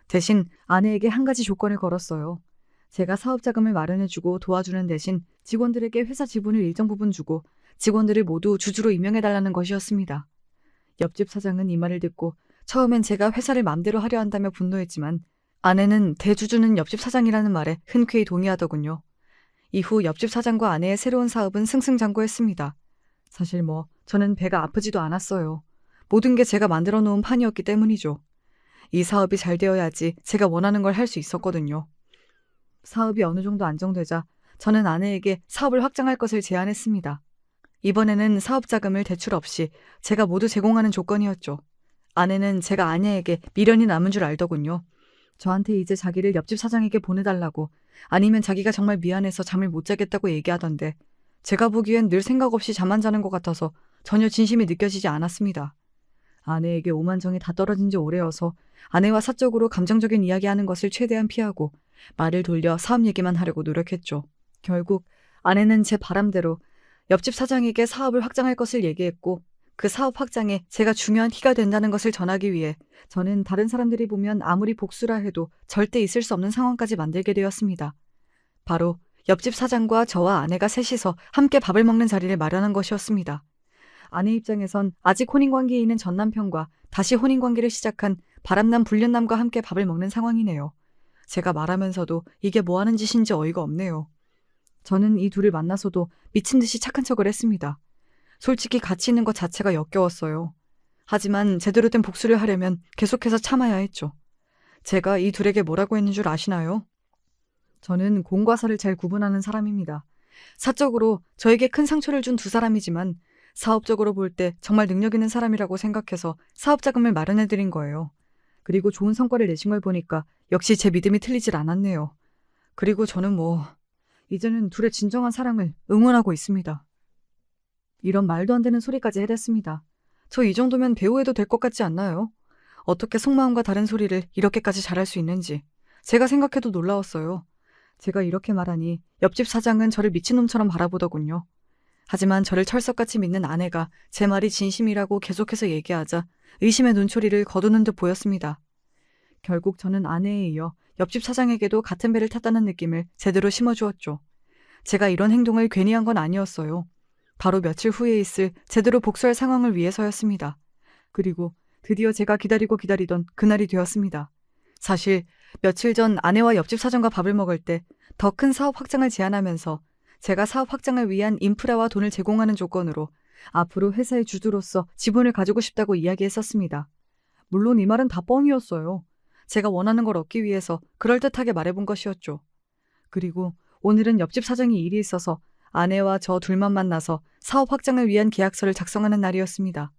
대신 아내에게 한 가지 조건을 걸었어요. 제가 사업 자금을 마련해주고 도와주는 대신 직원들에게 회사 지분을 일정 부분 주고 직원들을 모두 주주로 임명해달라는 것이었습니다. 옆집 사장은 이 말을 듣고 처음엔 제가 회사를 맘대로 하려 한다며 분노했지만 아내는 대주주는 옆집 사장이라는 말에 흔쾌히 동의하더군요. 이후 옆집 사장과 아내의 새로운 사업은 승승장구했습니다. 사실 저는 배가 아프지도 않았어요. 모든 게 제가 만들어 놓은 판이었기 때문이죠. 이 사업이 잘 되어야지 제가 원하는 걸 할 수 있었거든요. 사업이 어느 정도 안정되자 저는 아내에게 사업을 확장할 것을 제안했습니다. 이번에는 사업 자금을 대출 없이 제가 모두 제공하는 조건이었죠. 아내는 제가 아내에게 미련이 남은 줄 알더군요. 저한테 이제 자기를 옆집 사장에게 보내달라고 아니면 자기가 정말 미안해서 잠을 못 자겠다고 얘기하던데 제가 보기엔 늘 생각 없이 잠 안 자는 것 같아서 전혀 진심이 느껴지지 않았습니다. 아내에게 오만정이 다 떨어진 지 오래여서 아내와 사적으로 감정적인 이야기하는 것을 최대한 피하고 말을 돌려 사업 얘기만 하려고 노력했죠. 결국 아내는 제 바람대로 옆집 사장에게 사업을 확장할 것을 얘기했고 그 사업 확장에 제가 중요한 키가 된다는 것을 전하기 위해 저는 다른 사람들이 보면 아무리 복수라 해도 절대 있을 수 없는 상황까지 만들게 되었습니다. 바로 옆집 사장과 저와 아내가 셋이서 함께 밥을 먹는 자리를 마련한 것이었습니다. 아내 입장에선 아직 혼인관계에 있는 전 남편과 다시 혼인관계를 시작한 바람남 불륜남과 함께 밥을 먹는 상황이네요. 제가 말하면서도 이게 뭐 하는 짓인지 어이가 없네요. 저는 이 둘을 만나서도 미친 듯이 착한 척을 했습니다. 솔직히 같이 있는 것 자체가 역겨웠어요. 하지만 제대로 된 복수를 하려면 계속해서 참아야 했죠. 제가 이 둘에게 뭐라고 했는 줄 아시나요? 저는 공과 사를 잘 구분하는 사람입니다. 사적으로 저에게 큰 상처를 준 두 사람이지만 사업적으로 볼 때 정말 능력 있는 사람이라고 생각해서 사업 자금을 마련해드린 거예요. 그리고 좋은 성과를 내신 걸 보니까 역시 제 믿음이 틀리질 않았네요. 그리고 저는 이제는 둘의 진정한 사랑을 응원하고 있습니다. 이런 말도 안 되는 소리까지 해댔습니다. 저 이 정도면 배우해도 될 것 같지 않나요? 어떻게 속마음과 다른 소리를 이렇게까지 잘할 수 있는지 제가 생각해도 놀라웠어요. 제가 이렇게 말하니 옆집 사장은 저를 미친놈처럼 바라보더군요. 하지만 저를 철석같이 믿는 아내가 제 말이 진심이라고 계속해서 얘기하자 의심의 눈초리를 거두는 듯 보였습니다. 결국 저는 아내에 이어 옆집 사장에게도 같은 배를 탔다는 느낌을 제대로 심어주었죠. 제가 이런 행동을 괜히 한 건 아니었어요. 바로 며칠 후에 있을 제대로 복수할 상황을 위해서였습니다. 그리고 드디어 제가 기다리고 기다리던 그날이 되었습니다. 사실 며칠 전 아내와 옆집 사장과 밥을 먹을 때 더 큰 사업 확장을 제안하면서 제가 사업 확장을 위한 인프라와 돈을 제공하는 조건으로 앞으로 회사의 주주로서 지분을 가지고 싶다고 이야기했었습니다. 물론 이 말은 다 뻥이었어요. 제가 원하는 걸 얻기 위해서 그럴듯하게 말해본 것이었죠. 그리고 오늘은 옆집 사장이 일이 있어서 아내와 저 둘만 만나서 사업 확장을 위한 계약서를 작성하는 날이었습니다.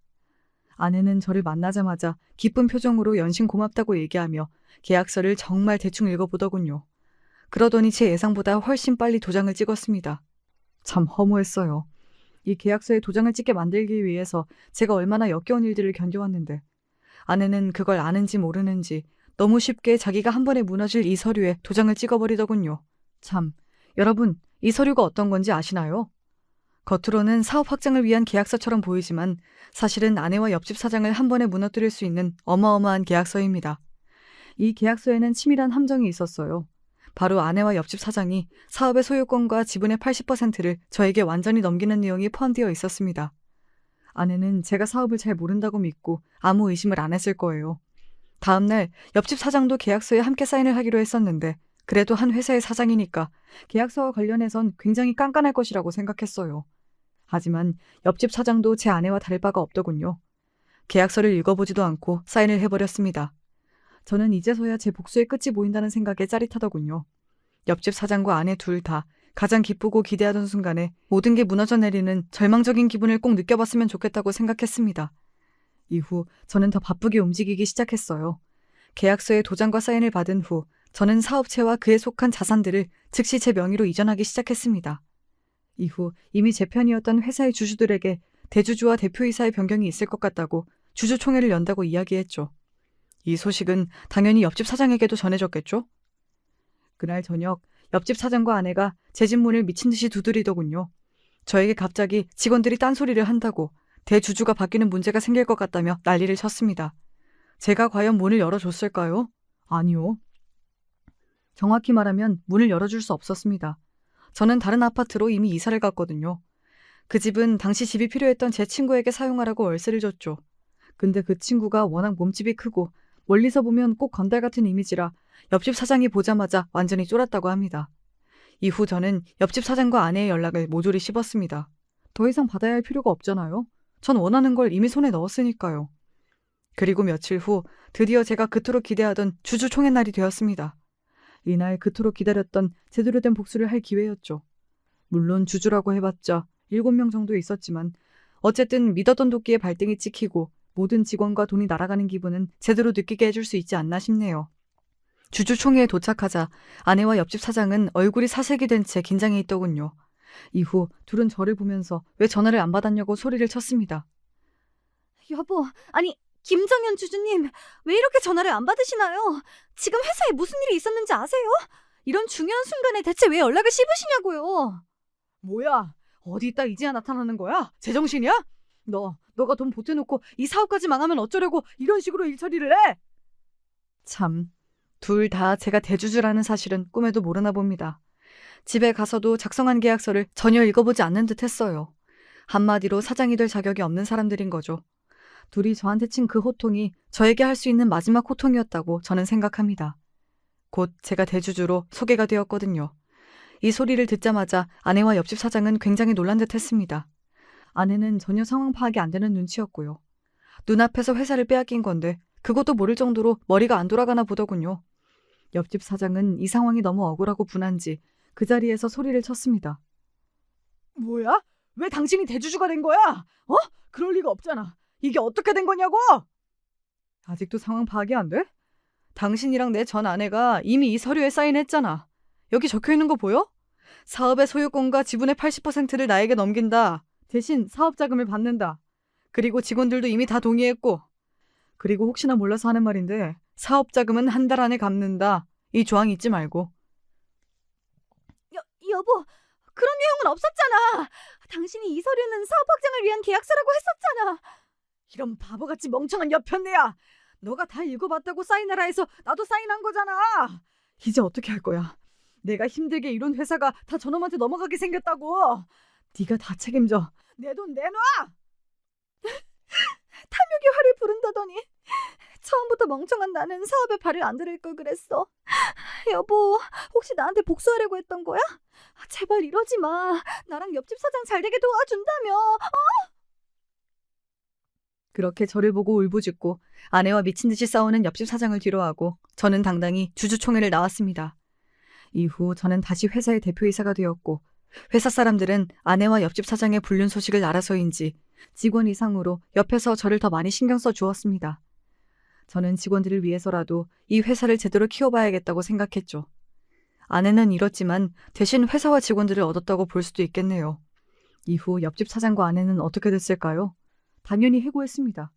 아내는 저를 만나자마자 기쁜 표정으로 연신 고맙다고 얘기하며 계약서를 정말 대충 읽어보더군요. 그러더니 제 예상보다 훨씬 빨리 도장을 찍었습니다. 참 허무했어요. 이 계약서에 도장을 찍게 만들기 위해서 제가 얼마나 역겨운 일들을 견뎌왔는데 아내는 그걸 아는지 모르는지 너무 쉽게 자기가 한 번에 무너질 이 서류에 도장을 찍어버리더군요. 참, 여러분, 이 서류가 어떤 건지 아시나요? 겉으로는 사업 확장을 위한 계약서처럼 보이지만 사실은 아내와 옆집 사장을 한 번에 무너뜨릴 수 있는 어마어마한 계약서입니다. 이 계약서에는 치밀한 함정이 있었어요. 바로 아내와 옆집 사장이 사업의 소유권과 지분의 80%를 저에게 완전히 넘기는 내용이 포함되어 있었습니다. 아내는 제가 사업을 잘 모른다고 믿고 아무 의심을 안 했을 거예요. 다음날 옆집 사장도 계약서에 함께 사인을 하기로 했었는데 그래도 한 회사의 사장이니까 계약서와 관련해선 굉장히 깐깐할 것이라고 생각했어요. 하지만 옆집 사장도 제 아내와 다를 바가 없더군요. 계약서를 읽어보지도 않고 사인을 해버렸습니다. 저는 이제서야 제 복수의 끝이 보인다는 생각에 짜릿하더군요. 옆집 사장과 아내 둘 다 가장 기쁘고 기대하던 순간에 모든 게 무너져 내리는 절망적인 기분을 꼭 느껴봤으면 좋겠다고 생각했습니다. 이후 저는 더 바쁘게 움직이기 시작했어요. 계약서에 도장과 사인을 받은 후 저는 사업체와 그에 속한 자산들을 즉시 제 명의로 이전하기 시작했습니다. 이후 이미 제 편이었던 회사의 주주들에게 대주주와 대표이사의 변경이 있을 것 같다고 주주총회를 연다고 이야기했죠. 이 소식은 당연히 옆집 사장에게도 전해졌겠죠? 그날 저녁 옆집 사장과 아내가 제 집 문을 미친 듯이 두드리더군요. 저에게 갑자기 직원들이 딴소리를 한다고 대주주가 바뀌는 문제가 생길 것 같다며 난리를 쳤습니다. 제가 과연 문을 열어줬을까요? 아니요. 정확히 말하면 문을 열어줄 수 없었습니다. 저는 다른 아파트로 이미 이사를 갔거든요. 그 집은 당시 집이 필요했던 제 친구에게 사용하라고 월세를 줬죠. 근데 그 친구가 워낙 몸집이 크고 멀리서 보면 꼭 건달 같은 이미지라 옆집 사장이 보자마자 완전히 쫄았다고 합니다. 이후 저는 옆집 사장과 아내의 연락을 모조리 씹었습니다. 더 이상 받아야 할 필요가 없잖아요. 전 원하는 걸 이미 손에 넣었으니까요. 그리고 며칠 후 드디어 제가 그토록 기대하던 주주총회 날이 되었습니다. 이날 그토록 기다렸던 제대로 된 복수를 할 기회였죠. 물론 주주라고 해봤자 7명 정도 있었지만 어쨌든 믿었던 도끼에 발등이 찍히고 모든 직원과 돈이 날아가는 기분은 제대로 느끼게 해줄 수 있지 않나 싶네요. 주주총회에 도착하자 아내와 옆집 사장은 얼굴이 사색이 된 채 긴장해 있더군요. 이후 둘은 저를 보면서 왜 전화를 안 받았냐고 소리를 쳤습니다. 여보, 아니 김정현 주주님, 왜 이렇게 전화를 안 받으시나요? 지금 회사에 무슨 일이 있었는지 아세요? 이런 중요한 순간에 대체 왜 연락을 씹으시냐고요. 뭐야? 어디 있다 이제야 나타나는 거야? 제정신이야? 너가 돈 보태놓고 이 사업까지 망하면 어쩌려고 이런 식으로 일처리를 해? 참, 둘 다 제가 대주주라는 사실은 꿈에도 모르나 봅니다. 집에 가서도 작성한 계약서를 전혀 읽어보지 않는 듯 했어요. 한마디로 사장이 될 자격이 없는 사람들인 거죠. 둘이 저한테 친 그 호통이 저에게 할 수 있는 마지막 호통이었다고 저는 생각합니다. 곧 제가 대주주로 소개가 되었거든요. 이 소리를 듣자마자 아내와 옆집 사장은 굉장히 놀란 듯 했습니다. 아내는 전혀 상황 파악이 안 되는 눈치였고요. 눈앞에서 회사를 빼앗긴 건데 그것도 모를 정도로 머리가 안 돌아가나 보더군요. 옆집 사장은 이 상황이 너무 억울하고 분한지 그 자리에서 소리를 쳤습니다. 뭐야? 왜 당신이 대주주가 된 거야? 그럴 리가 없잖아. 이게 어떻게 된 거냐고? 아직도 상황 파악이 안 돼? 당신이랑 내 전 아내가 이미 이 서류에 사인했잖아. 여기 적혀 있는 거 보여? 사업의 소유권과 지분의 80%를 나에게 넘긴다. 대신 사업 자금을 받는다. 그리고 직원들도 이미 다 동의했고. 그리고 혹시나 몰라서 하는 말인데 사업 자금은 한 달 안에 갚는다. 이 조항 잊지 말고. 여보, 그런 내용은 없었잖아. 당신이 이 서류는 사업 확장을 위한 계약서라고 했었잖아. 이런 바보같이 멍청한 여편네야. 너가 다 읽어봤다고 사인하라 해서 나도 사인한 거잖아. 이제 어떻게 할 거야? 내가 힘들게 이룬 회사가 다 저놈한테 넘어가게 생겼다고. 네가 다 책임져. 내 돈 내놔. 탐욕의 화를 부른다더니 처음부터 멍청한 나는 사업에 발을 안 들일 걸 그랬어. 여보, 혹시 나한테 복수하려고 했던 거야? 제발 이러지 마. 나랑 옆집 사장 잘 되게 도와준다며. 그렇게 저를 보고 울부짖고 아내와 미친 듯이 싸우는 옆집 사장을 뒤로하고 저는 당당히 주주총회를 나왔습니다. 이후 저는 다시 회사의 대표이사가 되었고 회사 사람들은 아내와 옆집 사장의 불륜 소식을 알아서인지 직원 이상으로 옆에서 저를 더 많이 신경 써 주었습니다. 저는 직원들을 위해서라도 이 회사를 제대로 키워봐야겠다고 생각했죠. 아내는 잃었지만 대신 회사와 직원들을 얻었다고 볼 수도 있겠네요. 이후 옆집 사장과 아내는 어떻게 됐을까요? 당연히 해고했습니다.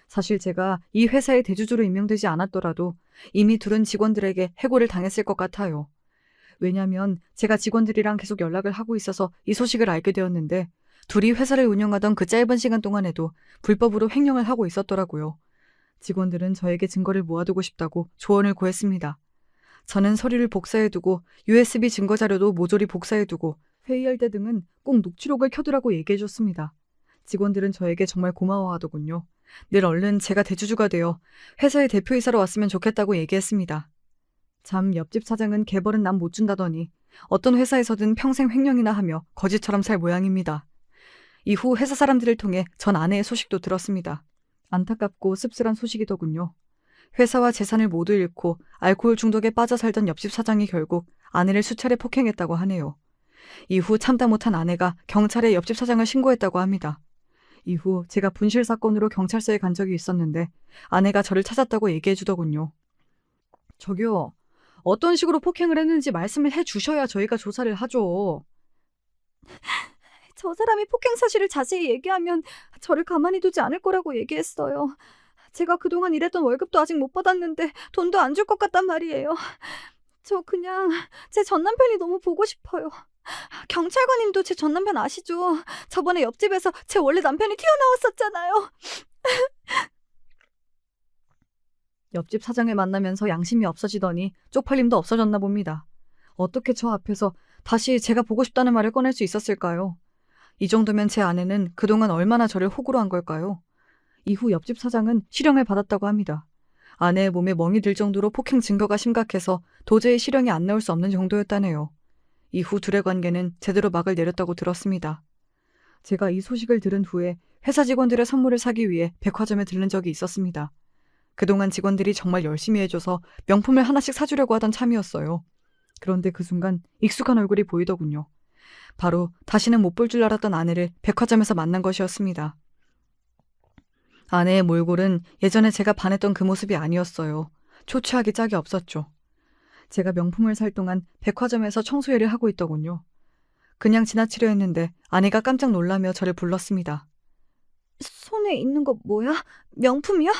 사실 제가 이 회사의 대주주로 임명되지 않았더라도 이미 둘은 직원들에게 해고를 당했을 것 같아요. 왜냐하면 제가 직원들이랑 계속 연락을 하고 있어서 이 소식을 알게 되었는데 둘이 회사를 운영하던 그 짧은 시간 동안에도 불법으로 횡령을 하고 있었더라고요. 직원들은 저에게 증거를 모아두고 싶다고 조언을 구했습니다. 저는 서류를 복사해두고 USB 증거자료도 모조리 복사해두고 회의할 때 등은 꼭 녹취록을 켜두라고 얘기해줬습니다. 직원들은 저에게 정말 고마워하더군요. 늘 얼른 제가 대주주가 되어 회사의 대표이사로 왔으면 좋겠다고 얘기했습니다. 참 옆집 사장은 개벌은 남 못 준다더니 어떤 회사에서든 평생 횡령이나 하며 거지처럼 살 모양입니다. 이후 회사 사람들을 통해 전 아내의 소식도 들었습니다. 안타깝고 씁쓸한 소식이더군요. 회사와 재산을 모두 잃고 알코올 중독에 빠져 살던 옆집 사장이 결국 아내를 수차례 폭행했다고 하네요. 이후 참다 못한 아내가 경찰에 옆집 사장을 신고했다고 합니다. 이후 제가 분실 사건으로 경찰서에 간 적이 있었는데 아내가 저를 찾았다고 얘기해 주더군요. 저기요, 어떤 식으로 폭행을 했는지 말씀을 해 주셔야 저희가 조사를 하죠. 저 사람이 폭행 사실을 자세히 얘기하면 저를 가만히 두지 않을 거라고 얘기했어요. 제가 그동안 일했던 월급도 아직 못 받았는데 돈도 안 줄 것 같단 말이에요. 저 그냥 제 전남편이 너무 보고 싶어요. 경찰관님도 제 전남편 아시죠? 저번에 옆집에서 제 원래 남편이 튀어나왔었잖아요. 옆집 사장을 만나면서 양심이 없어지더니 쪽팔림도 없어졌나 봅니다. 어떻게 저 앞에서 다시 제가 보고 싶다는 말을 꺼낼 수 있었을까요? 이 정도면 제 아내는 그동안 얼마나 저를 호구로 한 걸까요? 이후 옆집 사장은 실형을 받았다고 합니다. 아내의 몸에 멍이 들 정도로 폭행 증거가 심각해서 도저히 실형이 안 나올 수 없는 정도였다네요. 이후 둘의 관계는 제대로 막을 내렸다고 들었습니다. 제가 이 소식을 들은 후에 회사 직원들의 선물을 사기 위해 백화점에 들른 적이 있었습니다. 그동안 직원들이 정말 열심히 해줘서 명품을 하나씩 사주려고 하던 참이었어요. 그런데 그 순간 익숙한 얼굴이 보이더군요. 바로 다시는 못 볼 줄 알았던 아내를 백화점에서 만난 것이었습니다. 아내의 몰골은 예전에 제가 반했던 그 모습이 아니었어요. 초췌하기 짝이 없었죠. 제가 명품을 살 동안 백화점에서 청소일을 하고 있더군요. 그냥 지나치려 했는데 아내가 깜짝 놀라며 저를 불렀습니다. 손에 있는 거 뭐야? 명품이야?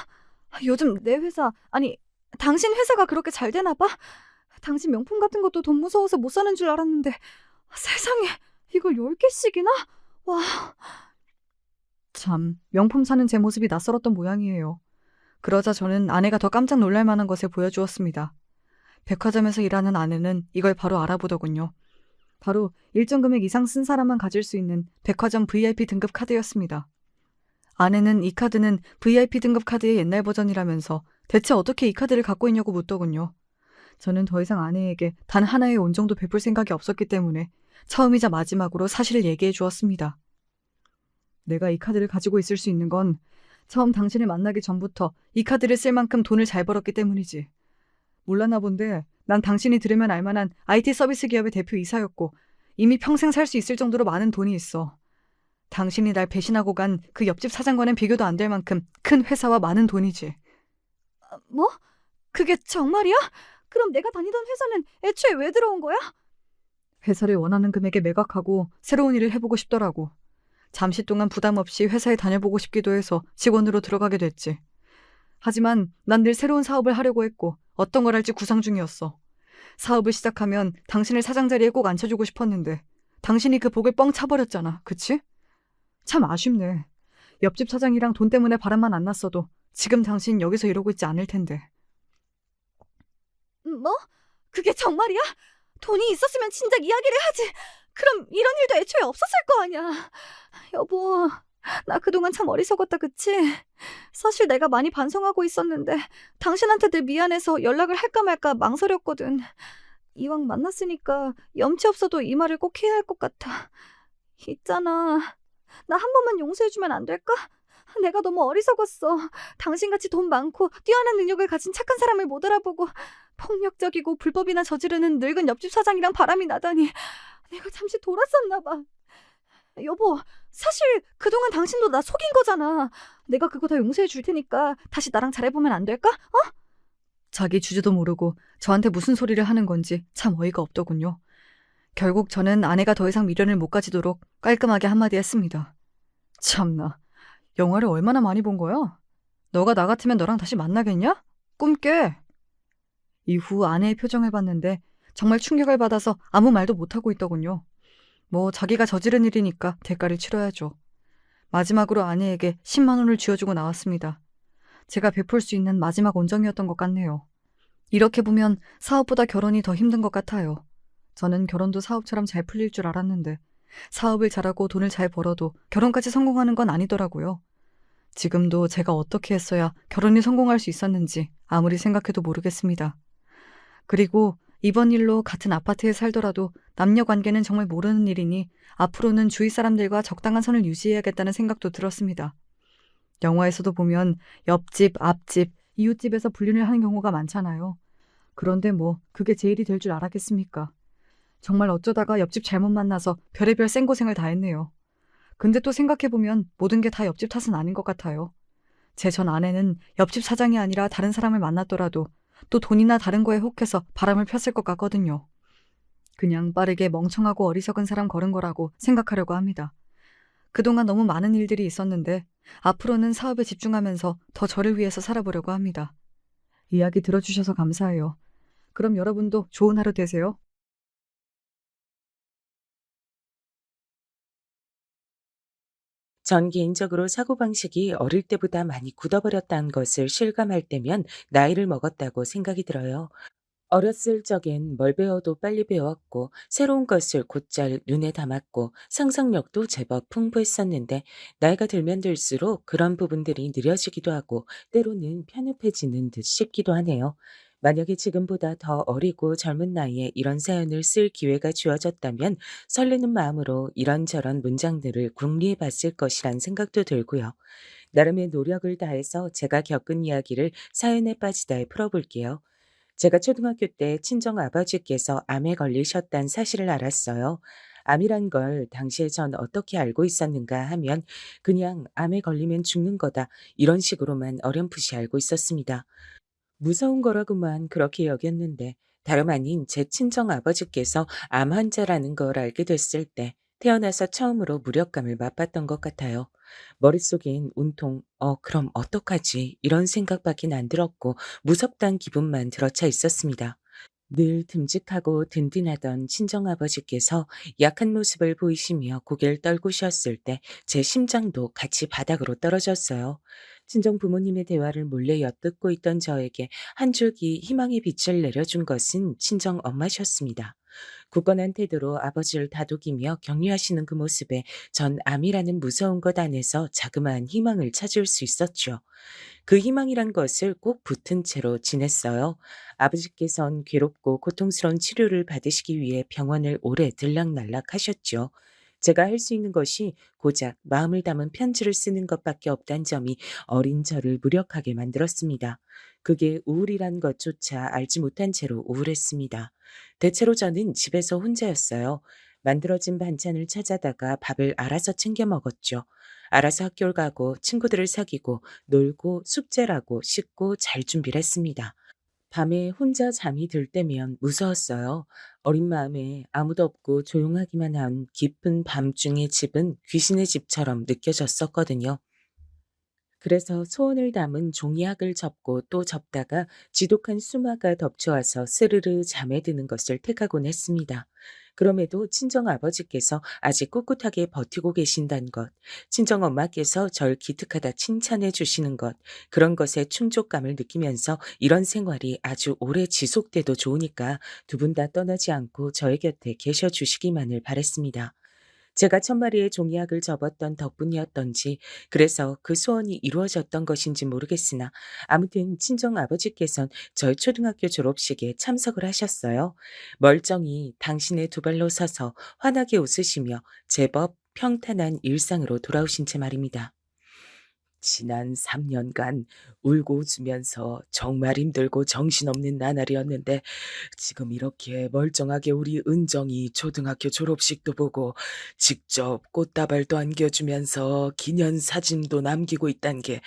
요즘 내 회사, 아니 당신 회사가 그렇게 잘 되나 봐? 당신 명품 같은 것도 돈 무서워서 못 사는 줄 알았는데 세상에 이걸 10개씩이나? 와... 참, 명품 사는 제 모습이 낯설었던 모양이에요. 그러자 저는 아내가 더 깜짝 놀랄 만한 것을 보여주었습니다. 백화점에서 일하는 아내는 이걸 바로 알아보더군요. 바로 일정 금액 이상 쓴 사람만 가질 수 있는 백화점 VIP 등급 카드였습니다. 아내는 이 카드는 VIP 등급 카드의 옛날 버전이라면서 대체 어떻게 이 카드를 갖고 있냐고 묻더군요. 저는 더 이상 아내에게 단 하나의 온정도 베풀 생각이 없었기 때문에 처음이자 마지막으로 사실을 얘기해 주었습니다. 내가 이 카드를 가지고 있을 수 있는 건 처음 당신을 만나기 전부터 이 카드를 쓸 만큼 돈을 잘 벌었기 때문이지. 몰랐나 본데 난 당신이 들으면 알만한 IT 서비스 기업의 대표이사였고 이미 평생 살 수 있을 정도로 많은 돈이 있어. 당신이 날 배신하고 간 그 옆집 사장과는 비교도 안 될 만큼 큰 회사와 많은 돈이지. 뭐? 그게 정말이야? 그럼 내가 다니던 회사는 애초에 왜 들어온 거야? 회사를 원하는 금액에 매각하고 새로운 일을 해보고 싶더라고. 잠시 동안 부담 없이 회사에 다녀보고 싶기도 해서 직원으로 들어가게 됐지. 하지만 난 늘 새로운 사업을 하려고 했고 어떤 걸 할지 구상 중이었어. 사업을 시작하면 당신을 사장 자리에 꼭 앉혀주고 싶었는데 당신이 그 복을 뻥 차버렸잖아. 그치? 참 아쉽네. 옆집 사장이랑 돈 때문에 바람만 안 났어도 지금 당신 여기서 이러고 있지 않을 텐데. 뭐? 그게 정말이야? 돈이 있었으면 진작 이야기를 하지. 그럼 이런 일도 애초에 없었을 거 아니야. 여보, 나 그동안 참 어리석었다, 그치? 사실 내가 많이 반성하고 있었는데 당신한테 늘 미안해서 연락을 할까 말까 망설였거든. 이왕 만났으니까 염치 없어도 이 말을 꼭 해야 할 것 같아. 있잖아. 나 한 번만 용서해주면 안 될까? 내가 너무 어리석었어. 당신같이 돈 많고 뛰어난 능력을 가진 착한 사람을 못 알아보고 폭력적이고 불법이나 저지르는 늙은 옆집 사장이랑 바람이 나다니 내가 잠시 돌았었나 봐. 여보, 사실 그동안 당신도 나 속인 거잖아. 내가 그거 다 용서해 줄 테니까 다시 나랑 잘해보면 안 될까? 자기 주제도 모르고 저한테 무슨 소리를 하는 건지 참 어이가 없더군요. 결국 저는 아내가 더 이상 미련을 못 가지도록 깔끔하게 한마디 했습니다. 참나, 영화를 얼마나 많이 본 거야? 너가 나 같으면 너랑 다시 만나겠냐? 꿈 깨. 이후 아내의 표정을 봤는데 정말 충격을 받아서 아무 말도 못하고 있더군요. 뭐 자기가 저지른 일이니까 대가를 치러야죠. 마지막으로 아내에게 10만 원을 쥐어주고 나왔습니다. 제가 베풀 수 있는 마지막 온정이었던 것 같네요. 이렇게 보면 사업보다 결혼이 더 힘든 것 같아요. 저는 결혼도 사업처럼 잘 풀릴 줄 알았는데 사업을 잘하고 돈을 잘 벌어도 결혼까지 성공하는 건 아니더라고요. 지금도 제가 어떻게 했어야 결혼이 성공할 수 있었는지 아무리 생각해도 모르겠습니다. 그리고 이번 일로 같은 아파트에 살더라도 남녀 관계는 정말 모르는 일이니 앞으로는 주위 사람들과 적당한 선을 유지해야겠다는 생각도 들었습니다. 영화에서도 보면 옆집, 앞집, 이웃집에서 불륜을 하는 경우가 많잖아요. 그런데 뭐 그게 제 일이 될 줄 알았겠습니까? 정말 어쩌다가 옆집 잘못 만나서 별의별 생고생을 다 했네요. 근데 또 생각해보면 모든 게 다 옆집 탓은 아닌 것 같아요. 제 전 아내는 옆집 사장이 아니라 다른 사람을 만났더라도 또 돈이나 다른 거에 혹해서 바람을 폈을 것 같거든요. 그냥 빠르게 멍청하고 어리석은 사람 걸은 거라고 생각하려고 합니다. 그동안 너무 많은 일들이 있었는데 앞으로는 사업에 집중하면서 더 저를 위해서 살아보려고 합니다. 이야기 들어주셔서 감사해요. 그럼 여러분도 좋은 하루 되세요. 전 개인적으로 사고방식이 어릴 때보다 많이 굳어버렸다는 것을 실감할 때면 나이를 먹었다고 생각이 들어요. 어렸을 적엔 뭘 배워도 빨리 배웠고 새로운 것을 곧잘 눈에 담았고 상상력도 제법 풍부했었는데 나이가 들면 들수록 그런 부분들이 느려지기도 하고 때로는 편협해지는 듯 싶기도 하네요. 만약에 지금보다 더 어리고 젊은 나이에 이런 사연을 쓸 기회가 주어졌다면 설레는 마음으로 이런저런 문장들을 궁리해 봤을 것이란 생각도 들고요. 나름의 노력을 다해서 제가 겪은 이야기를 사연에 빠지다 풀어볼게요. 제가 초등학교 때 친정 아버지께서 암에 걸리셨다는 사실을 알았어요. 암이란 걸 당시에 전 어떻게 알고 있었는가 하면 그냥 암에 걸리면 죽는 거다 이런 식으로만 어렴풋이 알고 있었습니다. 무서운 거라고만 그렇게 여겼는데 다름 아닌 제 친정 아버지께서 암 환자라는 걸 알게 됐을 때 태어나서 처음으로 무력감을 맛봤던 것 같아요. 머릿속엔 온통 그럼 어떡하지 이런 생각밖에 안 들었고 무섭단 기분만 들어차 있었습니다. 늘 듬직하고 든든하던 친정아버지께서 약한 모습을 보이시며 고개를 떨구셨을 때 제 심장도 같이 바닥으로 떨어졌어요. 친정 부모님의 대화를 몰래 엿듣고 있던 저에게 한 줄기 희망의 빛을 내려준 것은 친정 엄마셨습니다. 굳건한 태도로 아버지를 다독이며 격려하시는 그 모습에 전 암이라는 무서운 것 안에서 자그마한 희망을 찾을 수 있었죠. 그 희망이란 것을 꼭 붙은 채로 지냈어요. 아버지께선 괴롭고 고통스러운 치료를 받으시기 위해 병원을 오래 들락날락 하셨죠. 제가 할 수 있는 것이 고작 마음을 담은 편지를 쓰는 것밖에 없다는 점이 어린 저를 무력하게 만들었습니다. 그게 우울이란 것조차 알지 못한 채로 우울했습니다. 대체로 저는 집에서 혼자였어요. 만들어진 반찬을 찾아다가 밥을 알아서 챙겨 먹었죠. 알아서 학교를 가고 친구들을 사귀고 놀고 숙제라고 씻고 잘 준비를 했습니다. 밤에 혼자 잠이 들 때면 무서웠어요. 어린 마음에 아무도 없고 조용하기만 한 깊은 밤중의 집은 귀신의 집처럼 느껴졌었거든요. 그래서 소원을 담은 종이학을 접고 또 접다가 지독한 수마가 덮쳐와서 스르르 잠에 드는 것을 택하곤 했습니다. 그럼에도 친정 아버지께서 아직 꿋꿋하게 버티고 계신다는 것, 친정 엄마께서 절 기특하다 칭찬해 주시는 것, 그런 것에 충족감을 느끼면서 이런 생활이 아주 오래 지속돼도 좋으니까 두 분 다 떠나지 않고 저의 곁에 계셔 주시기만을 바랬습니다. 제가 천마리의 종이학을 접었던 덕분이었던지 그래서 그 소원이 이루어졌던 것인지 모르겠으나 아무튼 친정 아버지께선 저희 초등학교 졸업식에 참석을 하셨어요. 멀쩡히 당신의 두 발로 서서 환하게 웃으시며 제법 평탄한 일상으로 돌아오신 채 말입니다. 지난 3년간 울고 웃으면서 정말 힘들고 정신없는 나날이었는데 지금 이렇게 멀쩡하게 우리 은정이 초등학교 졸업식도 보고 직접 꽃다발도 안겨주면서 기념사진도 남기고 있단 게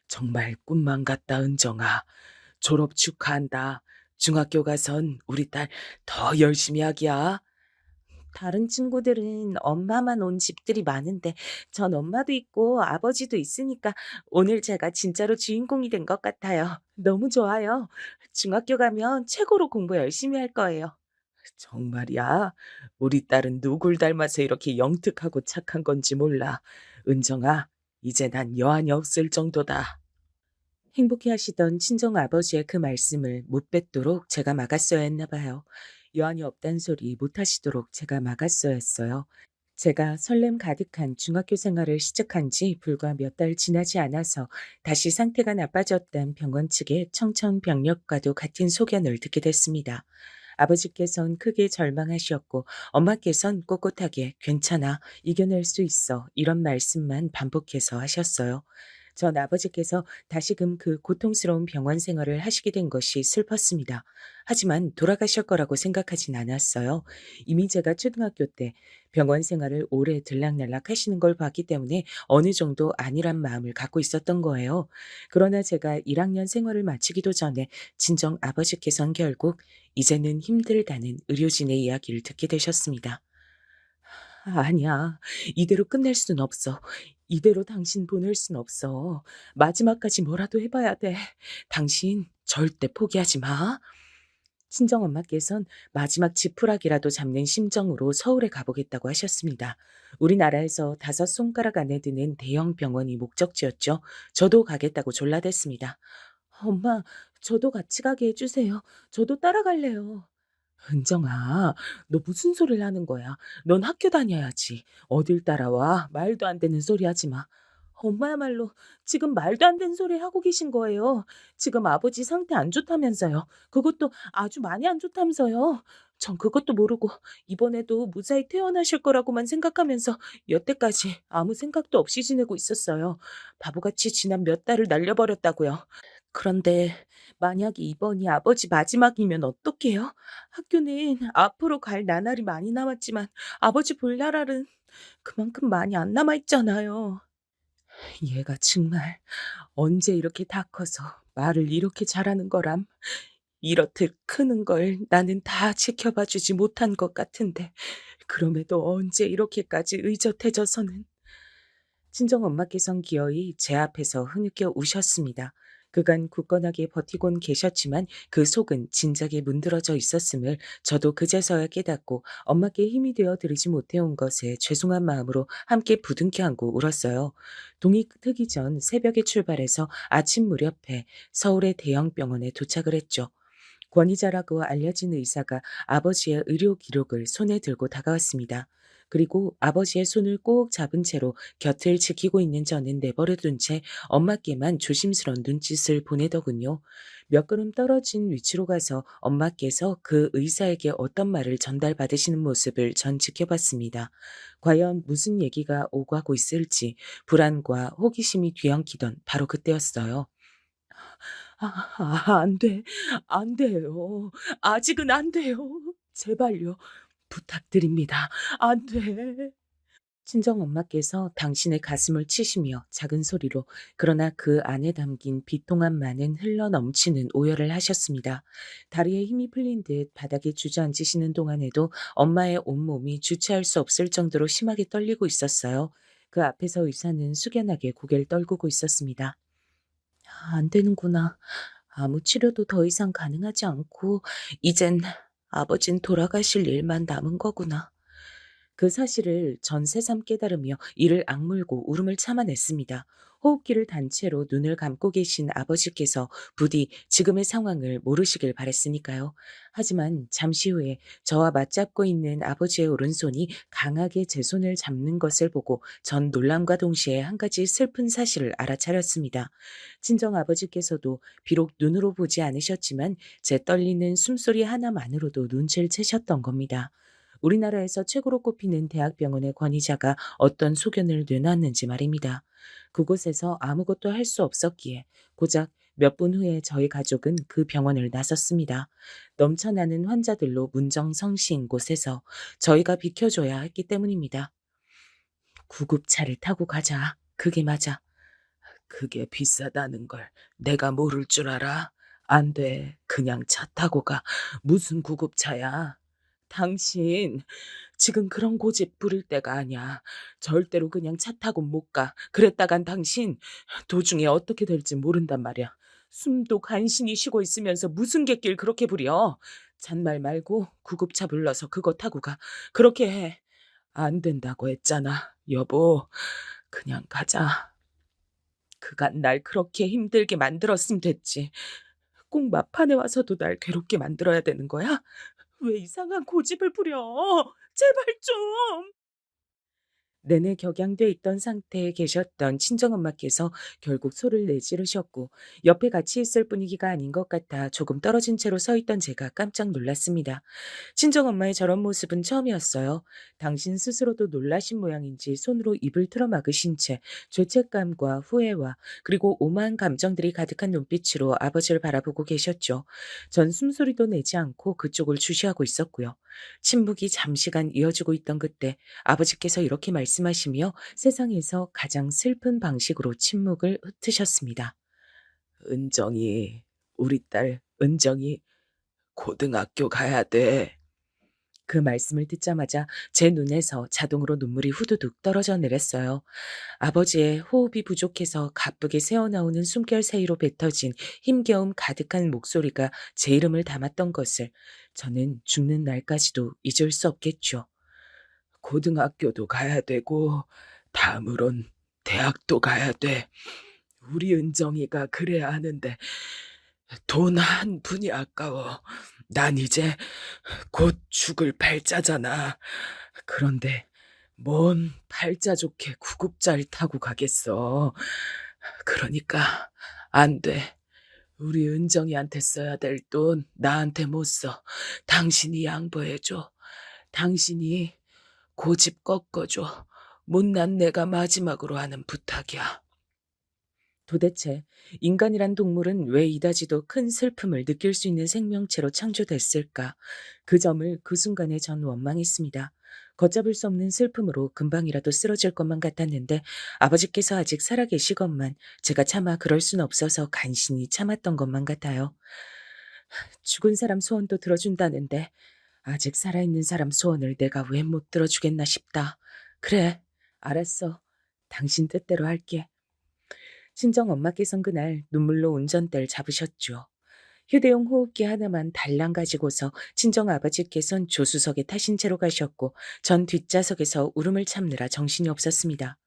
정말 꿈만 같다, 은정아. 졸업 축하한다. 중학교 가선 우리 딸 더 열심히 하기야. 다른 친구들은 엄마만 온 집들이 많은데 전 엄마도 있고 아버지도 있으니까 오늘 제가 진짜로 주인공이 된 것 같아요. 너무 좋아요. 중학교 가면 최고로 공부 열심히 할 거예요. 정말이야. 우리 딸은 누굴 닮아서 이렇게 영특하고 착한 건지 몰라. 은정아, 이제 난 여한이 없을 정도다. 행복해 하시던 친정 아버지의 그 말씀을 못 뱉도록 제가 막았어야 했나 봐요. 여한이 없단 소리 못 하시도록 제가 막았어야 했어요. 제가 설렘 가득한 중학교 생활을 시작한 지 불과 몇 달 지나지 않아서 다시 상태가 나빠졌단 병원 측의 청천벽력과도 같은 소견을 듣게 됐습니다. 아버지께선 크게 절망하셨고 엄마께선 꼿꼿하게 괜찮아, 이겨낼 수 있어 이런 말씀만 반복해서 하셨어요. 전 아버지께서 다시금 그 고통스러운 병원 생활을 하시게 된 것이 슬펐습니다. 하지만 돌아가실 거라고 생각하진 않았어요. 이미 제가 초등학교 때 병원 생활을 오래 들락날락 하시는 걸 봤기 때문에 어느 정도 안일한 마음을 갖고 있었던 거예요. 그러나 제가 1학년 생활을 마치기도 전에 친정 아버지께선 결국 이제는 힘들다는 의료진의 이야기를 듣게 되셨습니다. 아니야. 이대로 끝낼 순 없어. 이대로 당신 보낼 순 없어. 마지막까지 뭐라도 해봐야 돼. 당신 절대 포기하지 마. 친정엄마께선 마지막 지푸라기라도 잡는 심정으로 서울에 가보겠다고 하셨습니다. 우리나라에서 5손가락 안에 드는 대형 병원이 목적지였죠. 저도 가겠다고 졸라댔습니다. 엄마, 저도 같이 가게 해주세요. 저도 따라갈래요. 은정아, 너 무슨 소리를 하는 거야? 넌 학교 다녀야지. 어딜 따라와? 말도 안 되는 소리 하지 마. 엄마야말로 지금 말도 안 되는 소리 하고 계신 거예요. 지금 아버지 상태 안 좋다면서요. 그것도 아주 많이 안 좋다면서요. 전 그것도 모르고 이번에도 무사히 퇴원하실 거라고만 생각하면서 여태까지 아무 생각도 없이 지내고 있었어요. 바보같이 지난 몇 달을 날려버렸다고요. 그런데 만약 이번이 아버지 마지막이면 어떡해요? 학교는 앞으로 갈 나날이 많이 남았지만 아버지 볼 나날은 그만큼 많이 안 남아 있잖아요. 얘가 정말 언제 이렇게 다 커서 말을 이렇게 잘하는 거람. 이렇듯 크는 걸 나는 다 지켜봐 주지 못한 것 같은데 그럼에도 언제 이렇게까지 의젓해져서는. 친정엄마께선 기어이 제 앞에서 흐느껴 우셨습니다. 그간 굳건하게 버티곤 계셨지만 그 속은 진작에 문드러져 있었음을 저도 그제서야 깨닫고 엄마께 힘이 되어 드리지 못해온 것에 죄송한 마음으로 함께 부둥켜 안고 울었어요. 동이 트기 전 새벽에 출발해서 아침 무렵에 서울의 대형 병원에 도착을 했죠. 권위자라고 알려진 의사가 아버지의 의료 기록을 손에 들고 다가왔습니다. 그리고 아버지의 손을 꼭 잡은 채로 곁을 지키고 있는 저는 내버려둔 채 엄마께만 조심스러운 눈짓을 보내더군요. 몇 걸음 떨어진 위치로 가서 엄마께서 그 의사에게 어떤 말을 전달받으시는 모습을 전 지켜봤습니다. 과연 무슨 얘기가 오가고 있을지 불안과 호기심이 뒤엉키던 바로 그때였어요. 안 돼. 안 돼요. 아직은 안 돼요. 제발요. 부탁드립니다. 안 돼. 친정엄마께서 당신의 가슴을 치시며 작은 소리로 그러나 그 안에 담긴 비통함만은 흘러넘치는 오열을 하셨습니다. 다리에 힘이 풀린 듯 바닥에 주저앉으시는 동안에도 엄마의 온몸이 주체할 수 없을 정도로 심하게 떨리고 있었어요. 그 앞에서 의사는 숙연하게 고개를 떨구고 있었습니다. 안 되는구나. 아무 치료도 더 이상 가능하지 않고 이젠 아버진 돌아가실 일만 남은 거구나. 그 사실을 전 새삼 깨달으며 이를 악물고 울음을 참아냈습니다. 호흡기를 단 채로 눈을 감고 계신 아버지께서 부디 지금의 상황을 모르시길 바랬으니까요. 하지만 잠시 후에 저와 맞잡고 있는 아버지의 오른손이 강하게 제 손을 잡는 것을 보고 전 놀람과 동시에 한 가지 슬픈 사실을 알아차렸습니다. 친정 아버지께서도 비록 눈으로 보지 않으셨지만 제 떨리는 숨소리 하나만으로도 눈치를 채셨던 겁니다. 우리나라에서 최고로 꼽히는 대학병원의 권위자가 어떤 소견을 내놨는지 말입니다. 그곳에서 아무것도 할 수 없었기에 고작 몇 분 후에 저희 가족은 그 병원을 나섰습니다. 넘쳐나는 환자들로 문정성시인 곳에서 저희가 비켜줘야 했기 때문입니다. 구급차를 타고 가자. 그게 맞아. 그게 비싸다는 걸 내가 모를 줄 알아? 안 돼. 그냥 차 타고 가. 무슨 구급차야? 당신 지금 그런 고집 부릴 때가 아니야. 절대로 그냥 차 타고 못 가. 그랬다간 당신 도중에 어떻게 될지 모른단 말이야. 숨도 간신히 쉬고 있으면서 무슨 객길 그렇게 부려. 잔말 말고 구급차 불러서 그거 타고 가. 그렇게 해. 안 된다고 했잖아. 여보, 그냥 가자. 그간 날 그렇게 힘들게 만들었으면 됐지. 꼭 막판에 와서도 날 괴롭게 만들어야 되는 거야? 왜 이상한 고집을 부려? 제발 좀. 내내 격양돼 있던 상태에 계셨던 친정엄마께서 결국 소를 내지르셨고 옆에 같이 있을 분위기가 아닌 것 같아 조금 떨어진 채로 서 있던 제가 깜짝 놀랐습니다. 친정엄마의 저런 모습은 처음이었어요. 당신 스스로도 놀라신 모양인지 손으로 입을 틀어 막으신 채 죄책감과 후회와 그리고 오만 감정들이 가득한 눈빛으로 아버지를 바라보고 계셨죠. 전 숨소리도 내지 않고 그쪽을 주시하고 있었고요. 침묵이 잠시간 이어지고 있던 그때 아버지께서 이렇게 말씀하시며 세상에서 가장 슬픈 방식으로 침묵을 흩으셨습니다. 은정이, 우리 딸 은정이 고등학교 가야 돼. 그 말씀을 듣자마자 제 눈에서 자동으로 눈물이 후두둑 떨어져 내렸어요. 아버지의 호흡이 부족해서 가쁘게 새어나오는 숨결 사이로 뱉어진 힘겨움 가득한 목소리가 제 이름을 담았던 것을 저는 죽는 날까지도 잊을 수 없겠죠. 고등학교도 가야 되고 다음으론 대학도 가야 돼. 우리 은정이가 그래야 하는데 돈 한 푼이 아까워. 난 이제 곧 죽을 팔자잖아. 그런데 뭔 팔자 좋게 구급차를 타고 가겠어. 그러니까 안 돼. 우리 은정이한테 써야 될 돈 나한테 못 써. 당신이 양보해줘. 당신이 고집 꺾어줘. 못난 내가 마지막으로 하는 부탁이야. 도대체 인간이란 동물은 왜 이다지도 큰 슬픔을 느낄 수 있는 생명체로 창조됐을까? 그 점을 그 순간에 전 원망했습니다. 걷잡을 수 없는 슬픔으로 금방이라도 쓰러질 것만 같았는데 아버지께서 아직 살아계시건만 제가 차마 그럴 순 없어서 간신히 참았던 것만 같아요. 죽은 사람 소원도 들어준다는데 아직 살아있는 사람 소원을 내가 왜 못 들어주겠나 싶다. 그래, 알았어. 당신 뜻대로 할게. 친정 엄마께선 그날 눈물로 운전대를 잡으셨죠. 휴대용 호흡기 하나만 달랑 가지고서 친정 아버지께선 조수석에 타신 채로 가셨고 전 뒷좌석에서 울음을 참느라 정신이 없었습니다.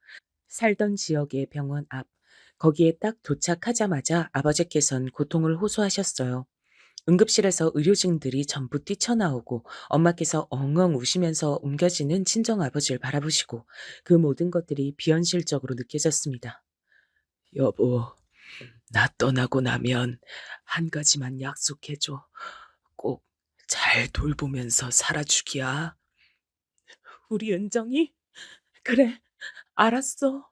살던 지역의 병원 앞, 거기에 딱 도착하자마자 아버지께선 고통을 호소하셨어요. 응급실에서 의료진들이 전부 뛰쳐나오고 엄마께서 엉엉 우시면서 옮겨지는 친정아버지를 바라보시고 그 모든 것들이 비현실적으로 느껴졌습니다. 여보, 나 떠나고 나면 한 가지만 약속해줘. 꼭 잘 돌보면서 살아주기야. 우리 은정이? 그래, 알았어.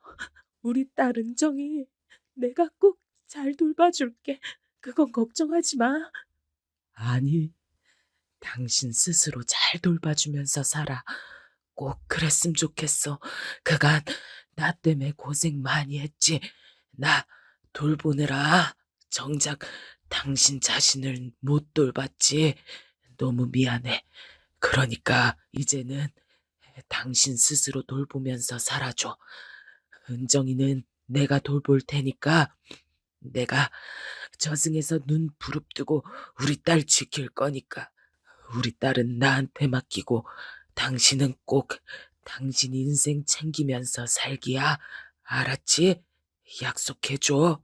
우리 딸 은정이 내가 꼭 잘 돌봐줄게. 그건 걱정하지 마. 아니, 당신 스스로 잘 돌봐주면서 살아. 꼭 그랬으면 좋겠어. 그간 나 때문에 고생 많이 했지. 나 돌보느라 정작 당신 자신을 못 돌봤지. 너무 미안해. 그러니까 이제는 당신 스스로 돌보면서 살아줘. 은정이는 내가 돌볼 테니까 내가 저승에서 눈 부릅뜨고 우리 딸 지킬 거니까 우리 딸은 나한테 맡기고 당신은 꼭 당신 인생 챙기면서 살기야. 알았지? 약속해줘.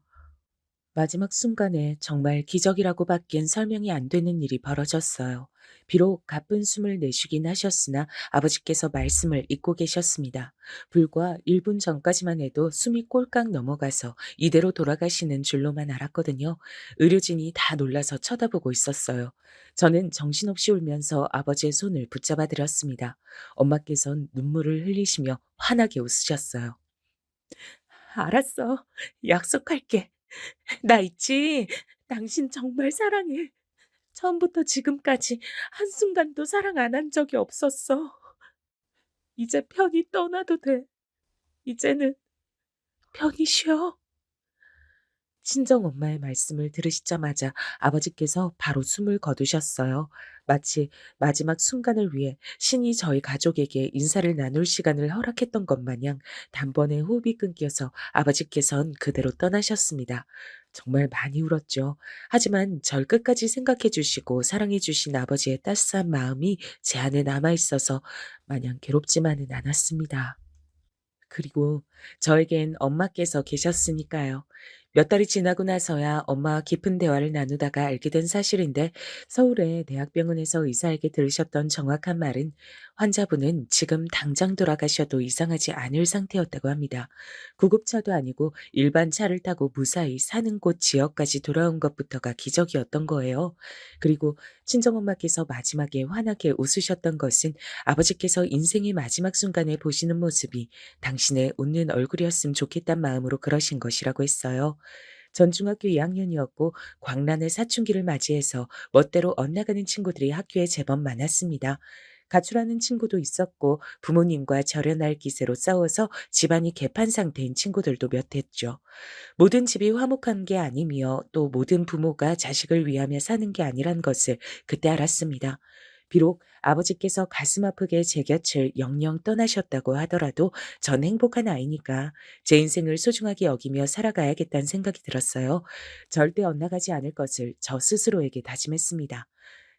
마지막 순간에 정말 기적이라고 밖엔 설명이 안 되는 일이 벌어졌어요. 비록 가쁜 숨을 내쉬긴 하셨으나 아버지께서 말씀을 잊고 계셨습니다. 불과 1분 전까지만 해도 숨이 꼴깍 넘어가서 이대로 돌아가시는 줄로만 알았거든요. 의료진이 다 놀라서 쳐다보고 있었어요. 저는 정신없이 울면서 아버지의 손을 붙잡아 드렸습니다. 엄마께선 눈물을 흘리시며 환하게 웃으셨어요. 알았어. 약속할게. 나 있지? 당신 정말 사랑해. 처음부터 지금까지 한순간도 사랑 안 한 적이 없었어. 이제 편히 떠나도 돼. 이제는 편히 쉬어. 친정엄마의 말씀을 들으시자마자 아버지께서 바로 숨을 거두셨어요. 마치 마지막 순간을 위해 신이 저희 가족에게 인사를 나눌 시간을 허락했던 것 마냥 단번에 호흡이 끊겨서 아버지께선 그대로 떠나셨습니다. 정말 많이 울었죠. 하지만 절 끝까지 생각해 주시고 사랑해 주신 아버지의 따스한 마음이 제 안에 남아 있어서 마냥 괴롭지만은 않았습니다. 그리고 저에겐 엄마께서 계셨으니까요. 몇 달이 지나고 나서야 엄마와 깊은 대화를 나누다가 알게 된 사실인데 서울의 대학병원에서 의사에게 들으셨던 정확한 말은 환자분은 지금 당장 돌아가셔도 이상하지 않을 상태였다고 합니다. 구급차도 아니고 일반 차를 타고 무사히 사는 곳 지역까지 돌아온 것부터가 기적이었던 거예요. 그리고 친정엄마께서 마지막에 환하게 웃으셨던 것은 아버지께서 인생의 마지막 순간에 보시는 모습이 당신의 웃는 얼굴이었으면 좋겠단 마음으로 그러신 것이라고 했어요. 전 중학교 2학년이었고 광란의 사춘기를 맞이해서 멋대로 엇나가는 친구들이 학교에 제법 많았습니다. 가출하는 친구도 있었고 부모님과 절연할 기세로 싸워서 집안이 개판 상태인 친구들도 몇 했죠. 모든 집이 화목한 게 아니며 또 모든 부모가 자식을 위하며 사는 게 아니란 것을 그때 알았습니다. 비록 아버지께서 가슴 아프게 제 곁을 영영 떠나셨다고 하더라도 전 행복한 아이니까 제 인생을 소중하게 여기며 살아가야겠다는 생각이 들었어요. 절대 엇나가지 않을 것을 저 스스로에게 다짐했습니다.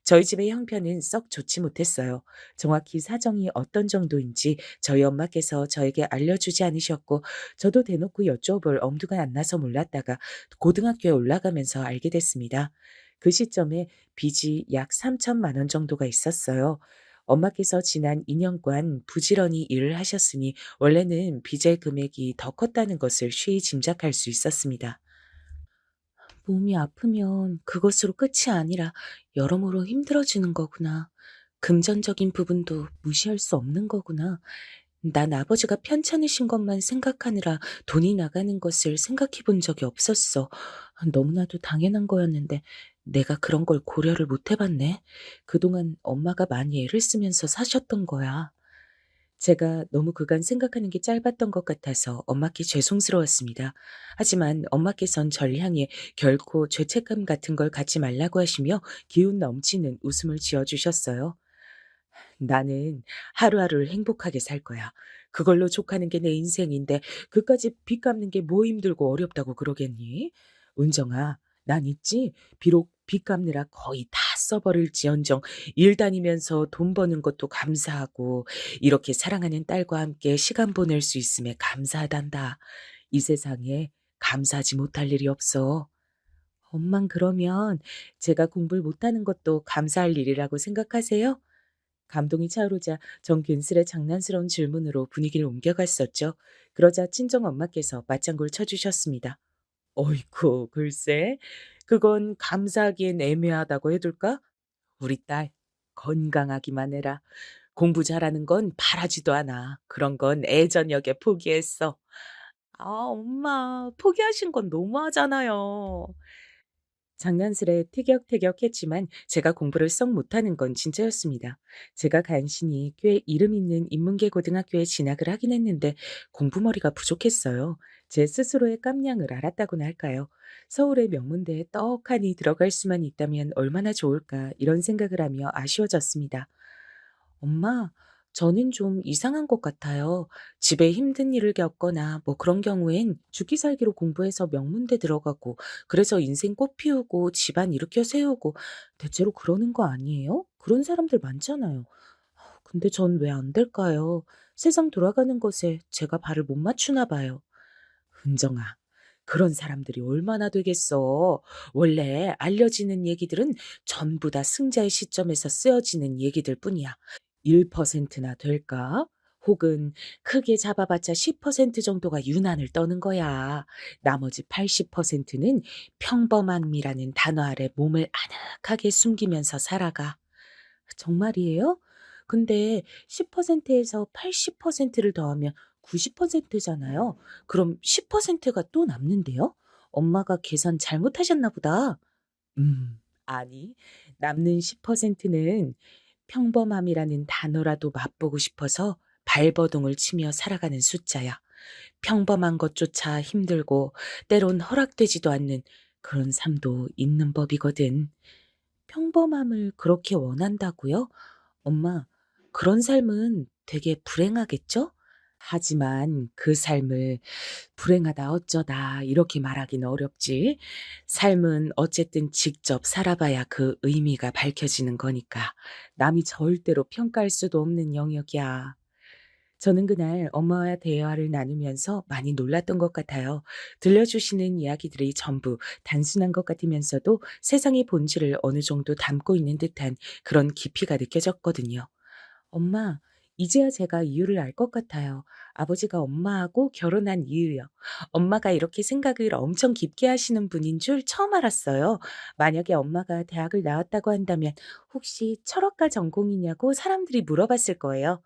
저희 집의 형편은 썩 좋지 못했어요. 정확히 사정이 어떤 정도인지 저희 엄마께서 저에게 알려주지 않으셨고 저도 대놓고 여쭤볼 엄두가 안 나서 몰랐다가 고등학교에 올라가면서 알게 됐습니다. 그 시점에 빚이 약 3천만 원 정도가 있었어요. 엄마께서 지난 2년간 부지런히 일을 하셨으니 원래는 빚의 금액이 더 컸다는 것을 쉬이 짐작할 수 있었습니다. 몸이 아프면 그것으로 끝이 아니라 여러모로 힘들어지는 거구나. 금전적인 부분도 무시할 수 없는 거구나. 난 아버지가 편찮으신 것만 생각하느라 돈이 나가는 것을 생각해 본 적이 없었어. 너무나도 당연한 거였는데 내가 그런 걸 고려를 못 해봤네. 그동안 엄마가 많이 애를 쓰면서 사셨던 거야. 제가 너무 그간 생각하는 게 짧았던 것 같아서 엄마께 죄송스러웠습니다. 하지만 엄마께선 절 향해 결코 죄책감 같은 걸 갖지 말라고 하시며 기운 넘치는 웃음을 지어주셨어요. 나는 하루하루를 행복하게 살 거야. 그걸로 족하는 게 내 인생인데 그까지 빚 갚는 게 뭐 힘들고 어렵다고 그러겠니? 은정아, 난 있지? 비록 빚 갚느라 거의 다 써버릴지언정 일 다니면서 돈 버는 것도 감사하고 이렇게 사랑하는 딸과 함께 시간 보낼 수 있음에 감사하단다. 이 세상에 감사하지 못할 일이 없어. 엄만 그러면 제가 공부를 못하는 것도 감사할 일이라고 생각하세요? 감동이 차오르자 전 괜스레 장난스러운 질문으로 분위기를 옮겨갔었죠. 그러자 친정 엄마께서 맞장구를 쳐주셨습니다. 어이쿠, 글쎄, 그건 감사하기엔 애매하다고 해둘까? 우리 딸, 건강하기만 해라. 공부 잘하는 건 바라지도 않아. 그런 건 애저녁에 포기했어. 아, 엄마, 포기하신 건 너무하잖아요. 장난스레 티격태격했지만 제가 공부를 썩 못하는 건 진짜였습니다. 제가 간신히 꽤 이름 있는 인문계 고등학교에 진학을 하긴 했는데 공부머리가 부족했어요. 제 스스로의 깜냥을 알았다고나 할까요? 서울의 명문대에 떡하니 들어갈 수만 있다면 얼마나 좋을까 이런 생각을 하며 아쉬워졌습니다. 엄마, 저는 좀 이상한 것 같아요. 집에 힘든 일을 겪거나 뭐 그런 경우엔 죽기 살기로 공부해서 명문대 들어가고, 그래서 인생 꽃 피우고 집안 일으켜 세우고, 대체로 그러는 거 아니에요? 그런 사람들 많잖아요. 근데 전 왜 안 될까요? 세상 돌아가는 것에 제가 발을 못 맞추나 봐요. 은정아, 그런 사람들이 얼마나 되겠어. 원래 알려지는 얘기들은 전부 다 승자의 시점에서 쓰여지는 얘기들 뿐이야. 1%나 될까? 혹은 크게 잡아봤자 10% 정도가 유난을 떠는 거야. 나머지 80%는 평범함이라는 단어 아래 몸을 아늑하게 숨기면서 살아가. 정말이에요? 근데 10%에서 80%를 더하면 90%잖아요. 그럼 10%가 또 남는데요? 엄마가 계산 잘못하셨나 보다. 아니, 남는 10%는 평범함이라는 단어라도 맛보고 싶어서 발버둥을 치며 살아가는 숫자야. 평범한 것조차 힘들고 때론 허락되지도 않는 그런 삶도 있는 법이거든. 평범함을 그렇게 원한다고요? 엄마, 그런 삶은 되게 불행하겠죠? 하지만 그 삶을 불행하다 어쩌다 이렇게 말하기는 어렵지. 삶은 어쨌든 직접 살아봐야 그 의미가 밝혀지는 거니까 남이 절대로 평가할 수도 없는 영역이야. 저는 그날 엄마와 대화를 나누면서 많이 놀랐던 것 같아요. 들려주시는 이야기들이 전부 단순한 것 같으면서도 세상의 본질을 어느 정도 담고 있는 듯한 그런 깊이가 느껴졌거든요. 엄마, 이제야 제가 이유를 알 것 같아요. 아버지가 엄마하고 결혼한 이유요. 엄마가 이렇게 생각을 엄청 깊게 하시는 분인 줄 처음 알았어요. 만약에 엄마가 대학을 나왔다고 한다면 혹시 철학과 전공이냐고 사람들이 물어봤을 거예요.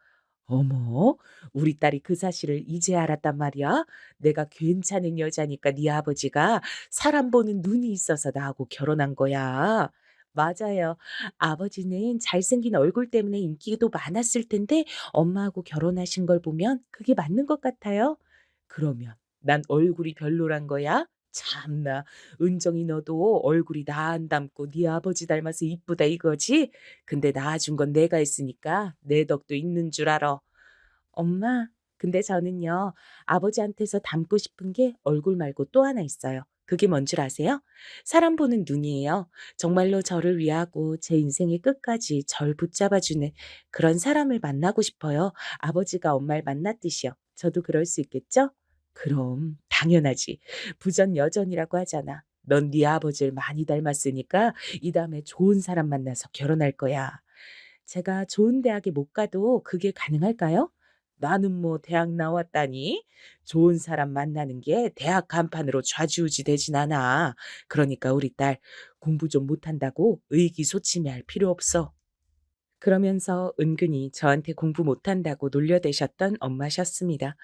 어머, 우리 딸이 그 사실을 이제 알았단 말이야? 내가 괜찮은 여자니까 네 아버지가 사람 보는 눈이 있어서 나하고 결혼한 거야. 맞아요. 아버지는 잘생긴 얼굴 때문에 인기도 많았을 텐데 엄마하고 결혼하신 걸 보면 그게 맞는 것 같아요. 그러면 난 얼굴이 별로란 거야? 참나, 은정이 너도 얼굴이 나 안 닮고 네 아버지 닮아서 이쁘다 이거지? 근데 낳아준 건 내가 했으니까 내 덕도 있는 줄 알아. 엄마, 근데 저는요, 아버지한테서 닮고 싶은 게 얼굴 말고 또 하나 있어요. 그게 뭔 줄 아세요? 사람 보는 눈이에요. 정말로 저를 위하고 제 인생의 끝까지 절 붙잡아주는 그런 사람을 만나고 싶어요. 아버지가 엄마를 만났듯이요. 저도 그럴 수 있겠죠? 그럼 당연하지. 부전여전이라고 하잖아. 넌 네 아버지를 많이 닮았으니까 이 다음에 좋은 사람 만나서 결혼할 거야. 제가 좋은 대학에 못 가도 그게 가능할까요? 나는 뭐 대학 나왔다니? 좋은 사람 만나는 게 대학 간판으로 좌지우지 되진 않아. 그러니까 우리 딸 공부 좀 못한다고 의기소침해할 필요 없어. 그러면서 은근히 저한테 공부 못한다고 놀려대셨던 엄마셨습니다.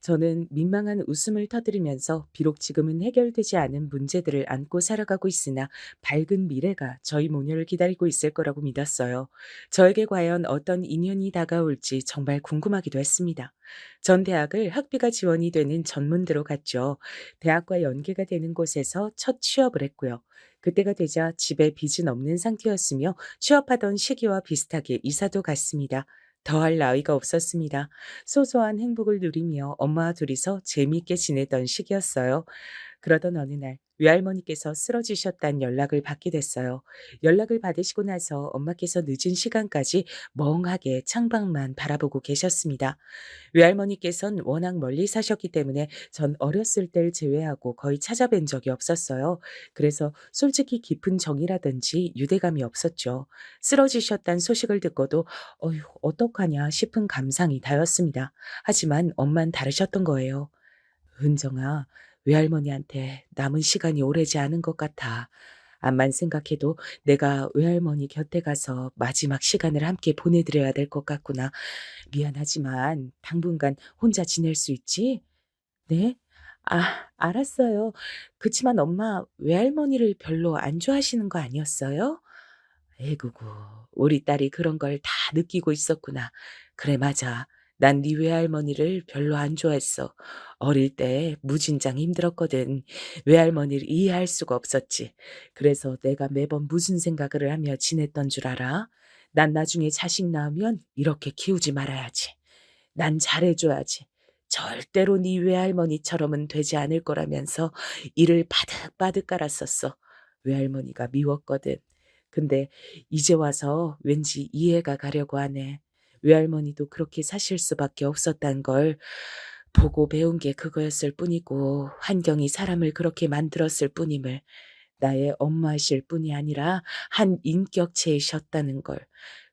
저는 민망한 웃음을 터뜨리면서 비록 지금은 해결되지 않은 문제들을 안고 살아가고 있으나 밝은 미래가 저희 모녀를 기다리고 있을 거라고 믿었어요. 저에게 과연 어떤 인연이 다가올지 정말 궁금하기도 했습니다. 전 대학을 학비가 지원이 되는 전문대로 갔죠. 대학과 연계가 되는 곳에서 첫 취업을 했고요. 그때가 되자 집에 빚은 없는 상태였으며 취업하던 시기와 비슷하게 이사도 갔습니다. 더할 나위가 없었습니다. 소소한 행복을 누리며 엄마와 둘이서 재미있게 지내던 시기였어요. 그러던 어느 날 외할머니께서 쓰러지셨다는 연락을 받게 됐어요. 연락을 받으시고 나서 엄마께서 늦은 시간까지 멍하게 창밖만 바라보고 계셨습니다. 외할머니께선 워낙 멀리 사셨기 때문에 전 어렸을 때를 제외하고 거의 찾아뵌 적이 없었어요. 그래서 솔직히 깊은 정이라든지 유대감이 없었죠. 쓰러지셨다는 소식을 듣고도 어휴, 어떡하냐 싶은 감상이 다였습니다. 하지만 엄만 다르셨던 거예요. 은정아, 외할머니한테 남은 시간이 오래지 않은 것 같아. 암만 생각해도 내가 외할머니 곁에 가서 마지막 시간을 함께 보내드려야 될 것 같구나. 미안하지만 당분간 혼자 지낼 수 있지? 네? 알았어요. 그치만 엄마 외할머니를 별로 안 좋아하시는 거 아니었어요? 에구구, 우리 딸이 그런 걸 다 느끼고 있었구나. 그래, 맞아. 난 네 외할머니를 별로 안 좋아했어. 어릴 때 무진장 힘들었거든. 외할머니를 이해할 수가 없었지. 그래서 내가 매번 무슨 생각을 하며 지냈던 줄 알아? 난 나중에 자식 낳으면 이렇게 키우지 말아야지. 난 잘해줘야지. 절대로 네 외할머니처럼은 되지 않을 거라면서 이를 바득바득 깔았었어. 외할머니가 미웠거든. 근데 이제 와서 왠지 이해가 가려고 하네. 외할머니도 그렇게 사실 수밖에 없었단 걸 보고 배운 게 그거였을 뿐이고 환경이 사람을 그렇게 만들었을 뿐임을 나의 엄마이실 뿐이 아니라 한 인격체이셨다는 걸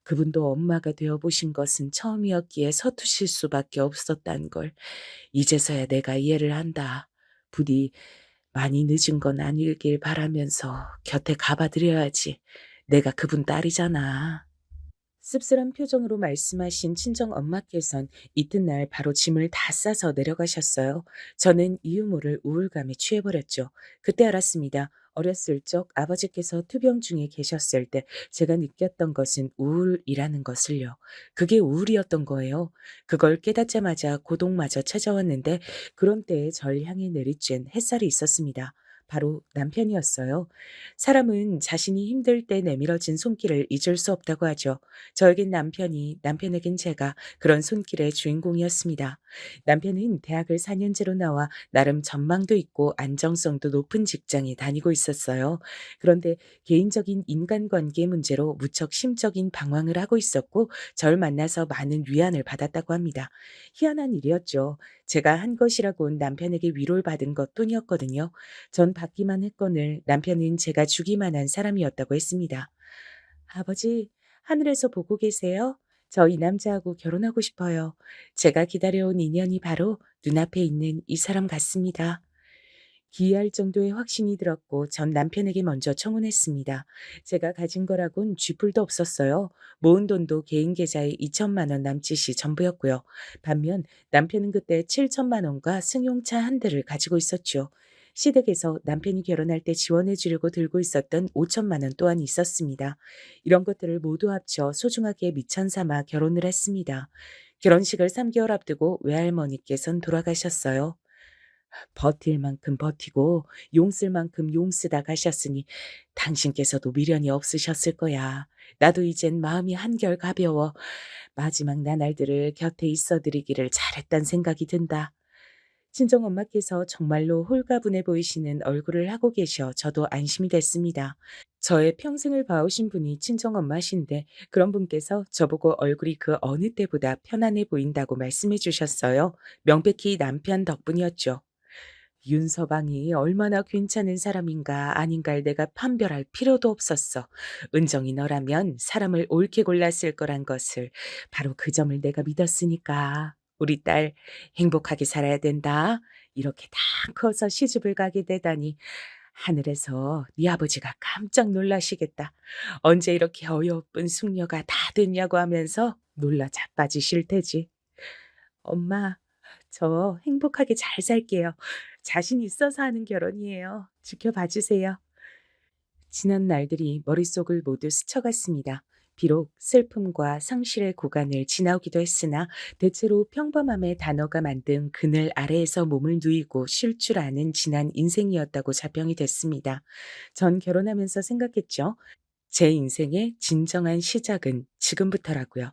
그분도 엄마가 되어 보신 것은 처음이었기에 서투실 수밖에 없었단 걸 이제서야 내가 이해를 한다. 부디 많이 늦은 건 아니길 바라면서 곁에 가봐 드려야지. 내가 그분 딸이잖아. 씁쓸한 표정으로 말씀하신 친정 엄마께선 이튿날 바로 짐을 다 싸서 내려가셨어요. 저는 이유 모를 우울감에 취해버렸죠. 그때 알았습니다. 어렸을 적 아버지께서 투병 중에 계셨을 때 제가 느꼈던 것은 우울이라는 것을요. 그게 우울이었던 거예요. 그걸 깨닫자마자 고독마저 찾아왔는데 그런 때에 절 향해 내리쬐는 햇살이 있었습니다. 바로 남편이었어요. 사람은 자신이 힘들 때 내밀어진 손길을 잊을 수 없다고 하죠. 저에겐 남편이, 남편에겐 제가 그런 손길의 주인공이었습니다. 남편은 대학을 4년제로 나와 나름 전망도 있고 안정성도 높은 직장에 다니고 있었어요. 그런데 개인적인 인간관계 문제로 무척 심적인 방황을 하고 있었고 절 만나서 많은 위안을 받았다고 합니다. 희한한 일이었죠. 제가 한 것이라곤 남편에게 위로를 받은 것뿐이었거든요. 전 받기만 했거늘 남편은 제가 주기만 한 사람이었다고 했습니다. 아버지, 하늘에서 보고 계세요? 저 이 남자하고 결혼하고 싶어요. 제가 기다려온 인연이 바로 눈앞에 있는 이 사람 같습니다. 기이할 정도의 확신이 들었고 전 남편에게 먼저 청혼했습니다. 제가 가진 거라곤 쥐뿔도 없었어요. 모은 돈도 개인 계좌에 2천만 원 남짓이 전부였고요. 반면 남편은 그때 7천만 원과 승용차 한 대를 가지고 있었죠. 시댁에서 남편이 결혼할 때 지원해 주려고 들고 있었던 5천만 원 또한 있었습니다. 이런 것들을 모두 합쳐 소중하게 미천 삼아 결혼을 했습니다. 결혼식을 3개월 앞두고 외할머니께선 돌아가셨어요. 버틸 만큼 버티고 용 쓸 만큼 용 쓰다 가셨으니 당신께서도 미련이 없으셨을 거야. 나도 이젠 마음이 한결 가벼워 마지막 나날들을 곁에 있어 드리기를 잘했단 생각이 든다. 친정엄마께서 정말로 홀가분해 보이시는 얼굴을 하고 계셔 저도 안심이 됐습니다. 저의 평생을 봐오신 분이 친정엄마신데 그런 분께서 저보고 얼굴이 그 어느 때보다 편안해 보인다고 말씀해 주셨어요. 명백히 남편 덕분이었죠. 윤서방이 얼마나 괜찮은 사람인가 아닌가를 내가 판별할 필요도 없었어. 은정이 너라면 사람을 옳게 골랐을 거란 것을 바로 그 점을 내가 믿었으니까. 우리 딸 행복하게 살아야 된다. 이렇게 다 커서 시집을 가게 되다니 하늘에서 네 아버지가 깜짝 놀라시겠다. 언제 이렇게 어여쁜 숙녀가 다 됐냐고 하면서 놀라 자빠지실 테지. 엄마, 저 행복하게 잘 살게요. 자신 있어서 하는 결혼이에요. 지켜봐 주세요. 지난 날들이 머릿속을 모두 스쳐갔습니다. 비록 슬픔과 상실의 구간을 지나오기도 했으나 대체로 평범함의 단어가 만든 그늘 아래에서 몸을 누이고 쉴 줄 아는 지난 인생이었다고 자평이 됐습니다. 전 결혼하면서 생각했죠. 제 인생의 진정한 시작은 지금부터라고요.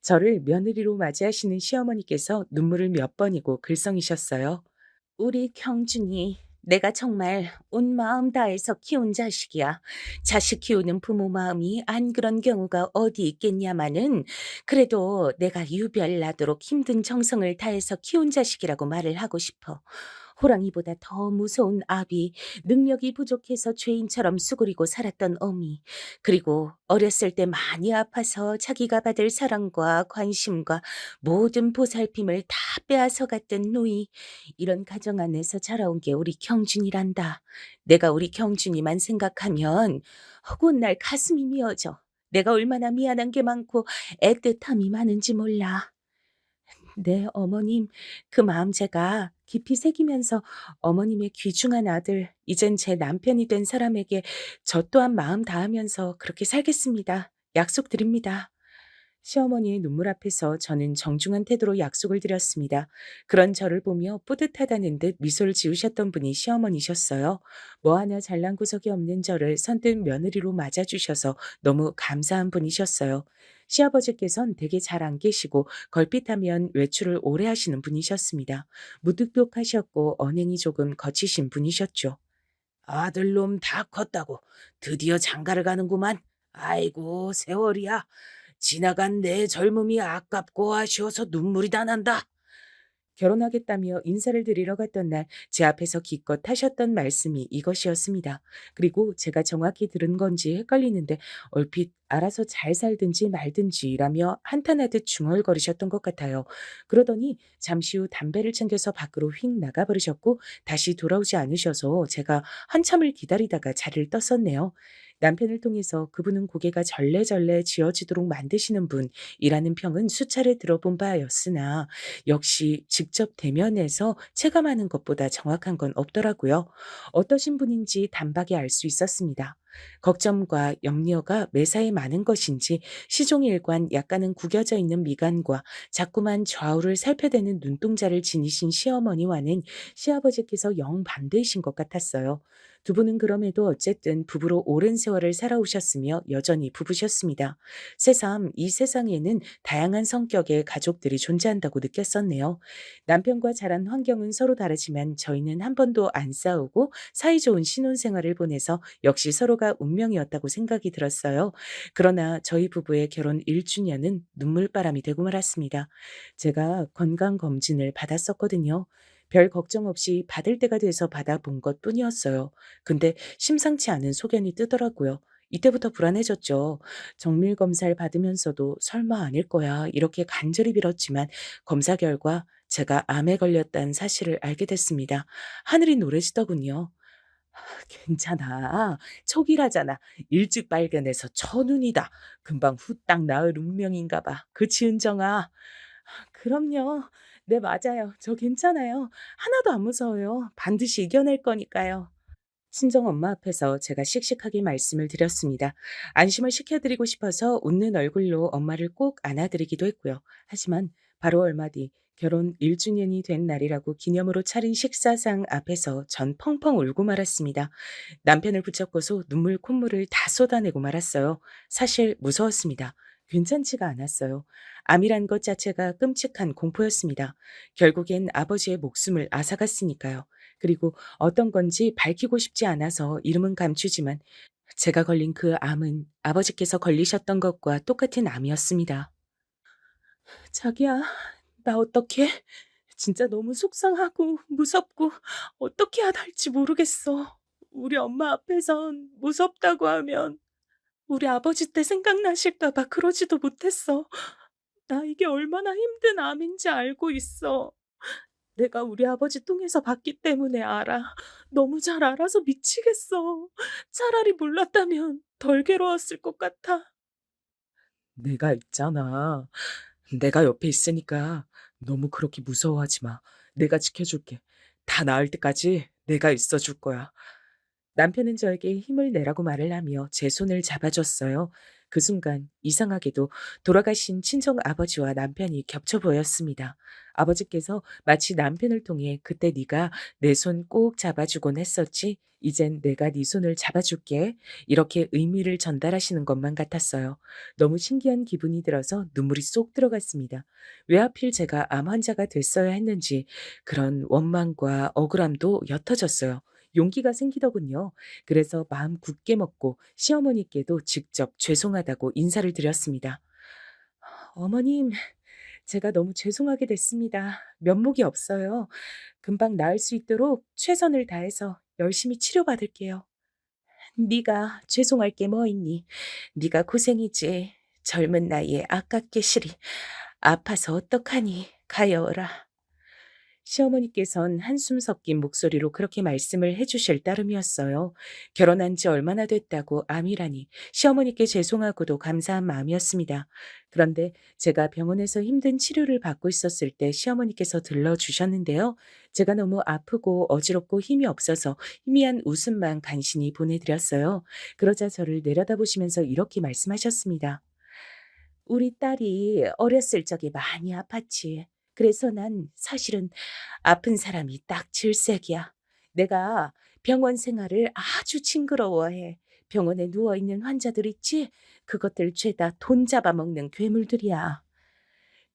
저를 며느리로 맞이하시는 시어머니께서 눈물을 몇 번이고 글썽이셨어요. 우리 경준이 내가 정말 온 마음 다해서 키운 자식이야. 자식 키우는 부모 마음이 안 그런 경우가 어디 있겠냐마는 그래도 내가 유별나도록 힘든 정성을 다해서 키운 자식이라고 말을 하고 싶어. 호랑이보다 더 무서운 아비, 능력이 부족해서 죄인처럼 수그리고 살았던 어미, 그리고 어렸을 때 많이 아파서 자기가 받을 사랑과 관심과 모든 보살핌을 다 빼앗아 갔던 누이, 이런 가정 안에서 자라온 게 우리 경준이란다. 내가 우리 경준이만 생각하면 어긋날 가슴이 미어져. 내가 얼마나 미안한 게 많고 애틋함이 많은지 몰라. 네, 어머님. 그 마음 제가 깊이 새기면서 어머님의 귀중한 아들, 이젠 제 남편이 된 사람에게 저 또한 마음 다하면서 그렇게 살겠습니다. 약속드립니다. 시어머니의 눈물 앞에서 저는 정중한 태도로 약속을 드렸습니다. 그런 저를 보며 뿌듯하다는 듯 미소를 지으셨던 분이 시어머니셨어요. 뭐 하나 잘난 구석이 없는 저를 선뜻 며느리로 맞아주셔서 너무 감사한 분이셨어요. 시아버지께선 되게 잘 안 계시고 걸핏하면 외출을 오래 하시는 분이셨습니다. 무뚝뚝하셨고 언행이 조금 거치신 분이셨죠. 아들놈 다 컸다고 드디어 장가를 가는구만. 아이고 세월이야. 지나간 내 젊음이 아깝고 아쉬워서 눈물이 다 난다. 결혼하겠다며 인사를 드리러 갔던 날 제 앞에서 기껏 하셨던 말씀이 이것이었습니다. 그리고 제가 정확히 들은 건지 헷갈리는데 얼핏 알아서 잘 살든지 말든지라며 한탄하듯 중얼거리셨던 것 같아요. 그러더니 잠시 후 담배를 챙겨서 밖으로 휙 나가버리셨고 다시 돌아오지 않으셔서 제가 한참을 기다리다가 자리를 떴었네요. 남편을 통해서 그분은 고개가 절레절레 지어지도록 만드시는 분이라는 평은 수차례 들어본 바였으나 역시 직접 대면해서 체감하는 것보다 정확한 건 없더라고요. 어떠신 분인지 단박에 알 수 있었습니다. 걱정과 염려가 매사에 많은 것인지 시종일관 약간은 구겨져 있는 미간과 자꾸만 좌우를 살펴대는 눈동자를 지니신 시어머니와는 시아버지께서 영 반대이신 것 같았어요. 두 분은 그럼에도 어쨌든 부부로 오랜 세월을 살아오셨으며 여전히 부부셨습니다. 새삼 이 세상에는 다양한 성격의 가족들이 존재한다고 느꼈었네요. 남편과 자란 환경은 서로 다르지만 저희는 한 번도 안 싸우고 사이좋은 신혼생활을 보내서 역시 서로가 운명이었다고 생각이 들었어요. 그러나 저희 부부의 결혼 1주년은 눈물바람이 되고 말았습니다. 제가 건강검진을 받았었거든요. 별 걱정 없이 받을 때가 돼서 받아본 것 뿐이었어요. 근데 심상치 않은 소견이 뜨더라고요. 이때부터 불안해졌죠. 정밀 검사를 받으면서도 설마 아닐 거야 이렇게 간절히 빌었지만 검사 결과 제가 암에 걸렸다는 사실을 알게 됐습니다. 하늘이 노래지더군요. 괜찮아. 촉이라잖아. 일찍 발견해서 천운이다. 금방 후딱 나을 운명인가 봐. 그치, 은정아? 그럼요. 네, 맞아요. 저 괜찮아요. 하나도 안 무서워요. 반드시 이겨낼 거니까요. 친정 엄마 앞에서 제가 씩씩하게 말씀을 드렸습니다. 안심을 시켜드리고 싶어서 웃는 얼굴로 엄마를 꼭 안아드리기도 했고요. 하지만 바로 얼마 뒤 결혼 1주년이 된 날이라고 기념으로 차린 식사상 앞에서 전 펑펑 울고 말았습니다. 남편을 붙잡고서 눈물 콧물을 다 쏟아내고 말았어요. 사실 무서웠습니다. 괜찮지가 않았어요. 암이란 것 자체가 끔찍한 공포였습니다. 결국엔 아버지의 목숨을 앗아갔으니까요. 그리고 어떤 건지 밝히고 싶지 않아서 이름은 감추지만 제가 걸린 그 암은 아버지께서 걸리셨던 것과 똑같은 암이었습니다. 자기야, 나 어떡해? 진짜 너무 속상하고 무섭고 어떻게 해야 할지 모르겠어. 우리 엄마 앞에선 무섭다고 하면 우리 아버지 때 생각나실까 봐 그러지도 못했어. 나 이게 얼마나 힘든 암인지 알고 있어. 내가 우리 아버지 통해서 봤기 때문에 알아. 너무 잘 알아서 미치겠어. 차라리 몰랐다면 덜 괴로웠을 것 같아. 내가 있잖아. 내가 옆에 있으니까 너무 그렇게 무서워하지 마. 내가 지켜줄게. 다 나을 때까지 내가 있어 줄 거야. 남편은 저에게 힘을 내라고 말을 하며 제 손을 잡아줬어요. 그 순간 이상하게도 돌아가신 친정 아버지와 남편이 겹쳐 보였습니다. 아버지께서 마치 남편을 통해 그때 네가 내 손 꼭 잡아주곤 했었지. 이젠 내가 네 손을 잡아줄게. 이렇게 의미를 전달하시는 것만 같았어요. 너무 신기한 기분이 들어서 눈물이 쏙 들어갔습니다. 왜 하필 제가 암 환자가 됐어야 했는지 그런 원망과 억울함도 옅어졌어요. 용기가 생기더군요. 그래서 마음 굳게 먹고 시어머니께도 직접 죄송하다고 인사를 드렸습니다. 어머님, 제가 너무 죄송하게 됐습니다. 면목이 없어요. 금방 나을 수 있도록 최선을 다해서 열심히 치료받을게요. 네가 죄송할 게 뭐 있니? 네가 고생이지. 젊은 나이에 아깝게 시리. 아파서 어떡하니? 가여워라. 시어머니께선 한숨 섞인 목소리로 그렇게 말씀을 해주실 따름이었어요. 결혼한 지 얼마나 됐다고 암이라니 시어머니께 죄송하고도 감사한 마음이었습니다. 그런데 제가 병원에서 힘든 치료를 받고 있었을 때 시어머니께서 들러주셨는데요. 제가 너무 아프고 어지럽고 힘이 없어서 희미한 웃음만 간신히 보내드렸어요. 그러자 저를 내려다보시면서 이렇게 말씀하셨습니다. 우리 딸이 어렸을 적에 많이 아팠지. 그래서 난 사실은 아픈 사람이 딱 질색이야. 내가 병원 생활을 아주 징그러워해. 병원에 누워있는 환자들 있지? 그것들 죄다 돈 잡아먹는 괴물들이야.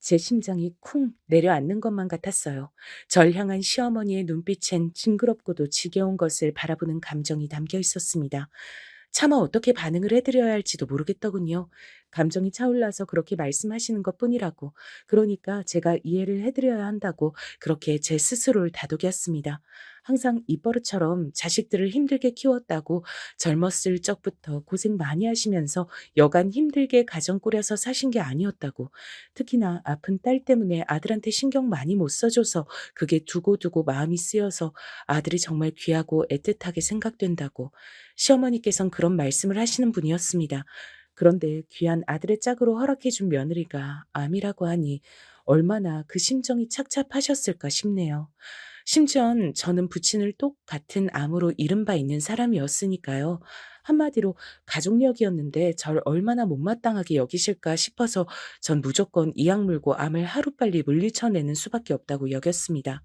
제 심장이 쿵 내려앉는 것만 같았어요. 절 향한 시어머니의 눈빛엔 징그럽고도 지겨운 것을 바라보는 감정이 담겨 있었습니다. 차마 어떻게 반응을 해드려야 할지도 모르겠더군요. 감정이 차올라서 그렇게 말씀하시는 것뿐이라고. 그러니까 제가 이해를 해드려야 한다고 그렇게 제 스스로를 다독였습니다. 항상 입버릇처럼 자식들을 힘들게 키웠다고 젊었을 적부터 고생 많이 하시면서 여간 힘들게 가정 꾸려서 사신 게 아니었다고. 특히나 아픈 딸 때문에 아들한테 신경 많이 못 써줘서 그게 두고두고 마음이 쓰여서 아들이 정말 귀하고 애틋하게 생각된다고. 시어머니께선 그런 말씀을 하시는 분이었습니다. 그런데 귀한 아들의 짝으로 허락해준 며느리가 암이라고 하니 얼마나 그 심정이 착잡하셨을까 싶네요. 심지어는 저는 부친을 똑같은 암으로 잃은 바 있는 사람이었으니까요. 한마디로 가족력이었는데 절 얼마나 못마땅하게 여기실까 싶어서 전 무조건 이악 물고 암을 하루빨리 물리쳐내는 수밖에 없다고 여겼습니다.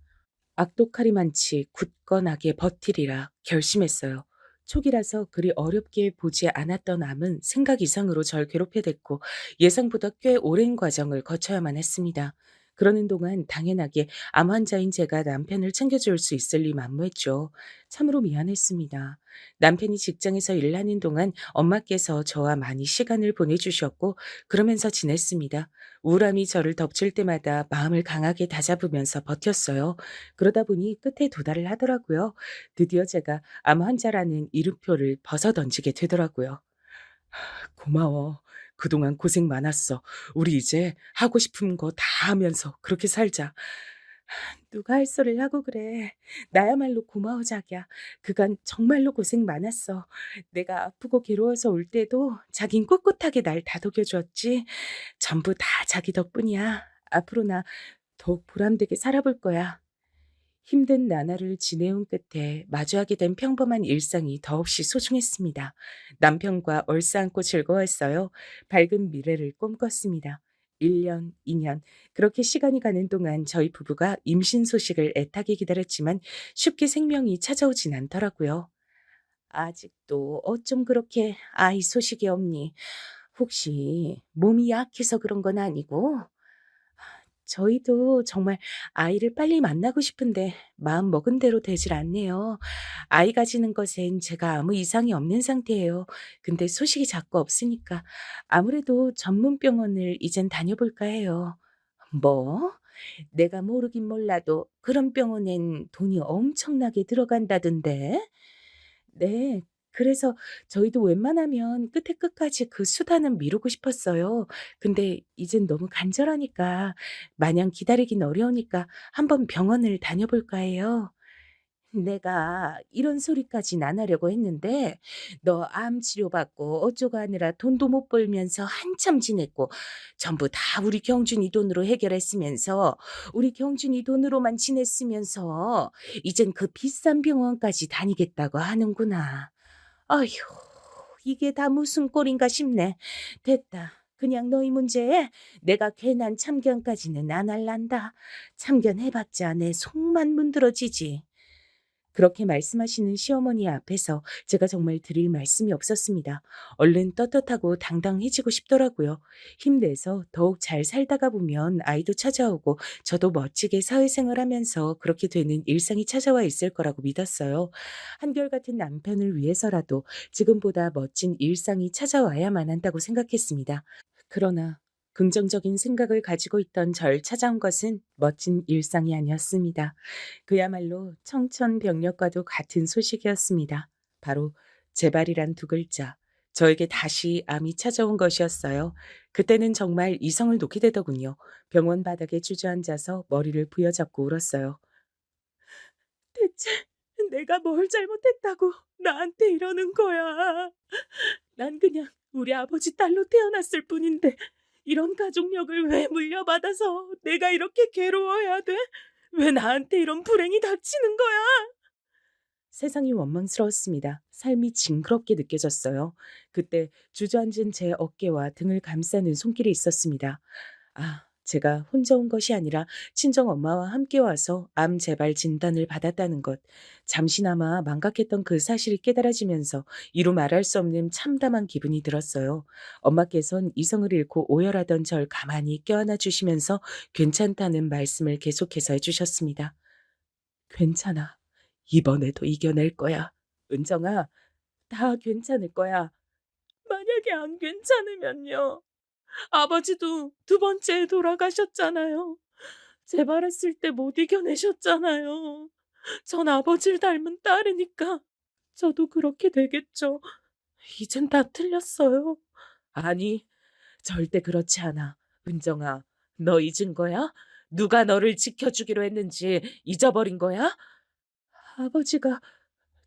악독하리 많지 굳건하게 버티리라 결심했어요. 초기라서 그리 어렵게 보지 않았던 암은 생각 이상으로 절 괴롭혀댔고 예상보다 꽤 오랜 과정을 거쳐야만 했습니다. 그러는 동안 당연하게 암 환자인 제가 남편을 챙겨줄 수 있을 리 만무했죠. 참으로 미안했습니다. 남편이 직장에서 일하는 동안 엄마께서 저와 많이 시간을 보내주셨고 그러면서 지냈습니다. 우울함이 저를 덮칠 때마다 마음을 강하게 다잡으면서 버텼어요. 그러다 보니 끝에 도달을 하더라고요. 드디어 제가 암 환자라는 이름표를 벗어던지게 되더라고요. 고마워. 그동안 고생 많았어. 우리 이제 하고 싶은 거 다 하면서 그렇게 살자. 누가 할 소리를 하고 그래. 나야말로 고마워 자기야. 그간 정말로 고생 많았어. 내가 아프고 괴로워서 올 때도 자긴 꿋꿋하게 날 다독여 주었지. 전부 다 자기 덕분이야. 앞으로 나 더욱 보람되게 살아볼 거야. 힘든 나날을 지내온 끝에 마주하게 된 평범한 일상이 더없이 소중했습니다. 남편과 얼싸안고 즐거웠어요. 밝은 미래를 꿈꿨습니다. 1년, 2년, 그렇게 시간이 가는 동안 저희 부부가 임신 소식을 애타게 기다렸지만 쉽게 생명이 찾아오진 않더라고요. 아직도 어쩜 그렇게 아이 소식이 없니? 혹시 몸이 약해서 그런 건 아니고? 저희도 정말 아이를 빨리 만나고 싶은데 마음 먹은 대로 되질 않네요. 아이 가지는 것엔 제가 아무 이상이 없는 상태예요. 근데 소식이 자꾸 없으니까 아무래도 전문 병원을 이젠 다녀볼까 해요. 뭐? 내가 모르긴 몰라도 그런 병원엔 돈이 엄청나게 들어간다던데? 네. 그래서 저희도 웬만하면 끝에 끝까지 그 수단은 미루고 싶었어요. 근데 이젠 너무 간절하니까 마냥 기다리긴 어려우니까 한번 병원을 다녀볼까 해요. 내가 이런 소리까진 안 하려고 했는데 너 암 치료받고 어쩌고 하느라 돈도 못 벌면서 한참 지냈고 전부 다 우리 경준이 돈으로 해결했으면서 우리 경준이 돈으로만 지냈으면서 이젠 그 비싼 병원까지 다니겠다고 하는구나. 아휴, 이게 다 무슨 꼴인가 싶네. 됐다. 그냥 너희 문제에 내가 괜한 참견까지는 안 할란다. 참견해봤자 내 속만 문드러지지. 그렇게 말씀하시는 시어머니 앞에서 제가 정말 드릴 말씀이 없었습니다. 얼른 떳떳하고 당당해지고 싶더라고요. 힘내서 더욱 잘 살다가 보면 아이도 찾아오고 저도 멋지게 사회생활하면서 그렇게 되는 일상이 찾아와 있을 거라고 믿었어요. 한결같은 남편을 위해서라도 지금보다 멋진 일상이 찾아와야만 한다고 생각했습니다. 그러나 긍정적인 생각을 가지고 있던 절 찾아온 것은 멋진 일상이 아니었습니다. 그야말로 청천벽력과도 같은 소식이었습니다. 바로 재발이란 두 글자. 저에게 다시 암이 찾아온 것이었어요. 그때는 정말 이성을 놓게 되더군요. 병원 바닥에 주저앉아서 머리를 부여잡고 울었어요. 대체 내가 뭘 잘못했다고 나한테 이러는 거야. 난 그냥 우리 아버지 딸로 태어났을 뿐인데 이런 가족력을 왜 물려받아서 내가 이렇게 괴로워야 돼? 왜 나한테 이런 불행이 닥치는 거야? 세상이 원망스러웠습니다. 삶이 징그럽게 느껴졌어요. 그때 주저앉은 제 어깨와 등을 감싸는 손길이 있었습니다. 아, 제가 혼자 온 것이 아니라 친정 엄마와 함께 와서 암 재발 진단을 받았다는 것. 잠시나마 망각했던 그 사실이 깨달아지면서 이루 말할 수 없는 참담한 기분이 들었어요. 엄마께선 이성을 잃고 오열하던 절 가만히 껴안아 주시면서 괜찮다는 말씀을 계속해서 해주셨습니다. 괜찮아. 이번에도 이겨낼 거야. 은정아, 다 괜찮을 거야. 만약에 안 괜찮으면요. 아버지도 두 번째 돌아가셨잖아요. 재발했을 때 못 이겨내셨잖아요. 전 아버지를 닮은 딸이니까 저도 그렇게 되겠죠. 이젠 다 틀렸어요. 아니, 절대 그렇지 않아. 은정아, 너 잊은 거야? 누가 너를 지켜주기로 했는지 잊어버린 거야? 아버지가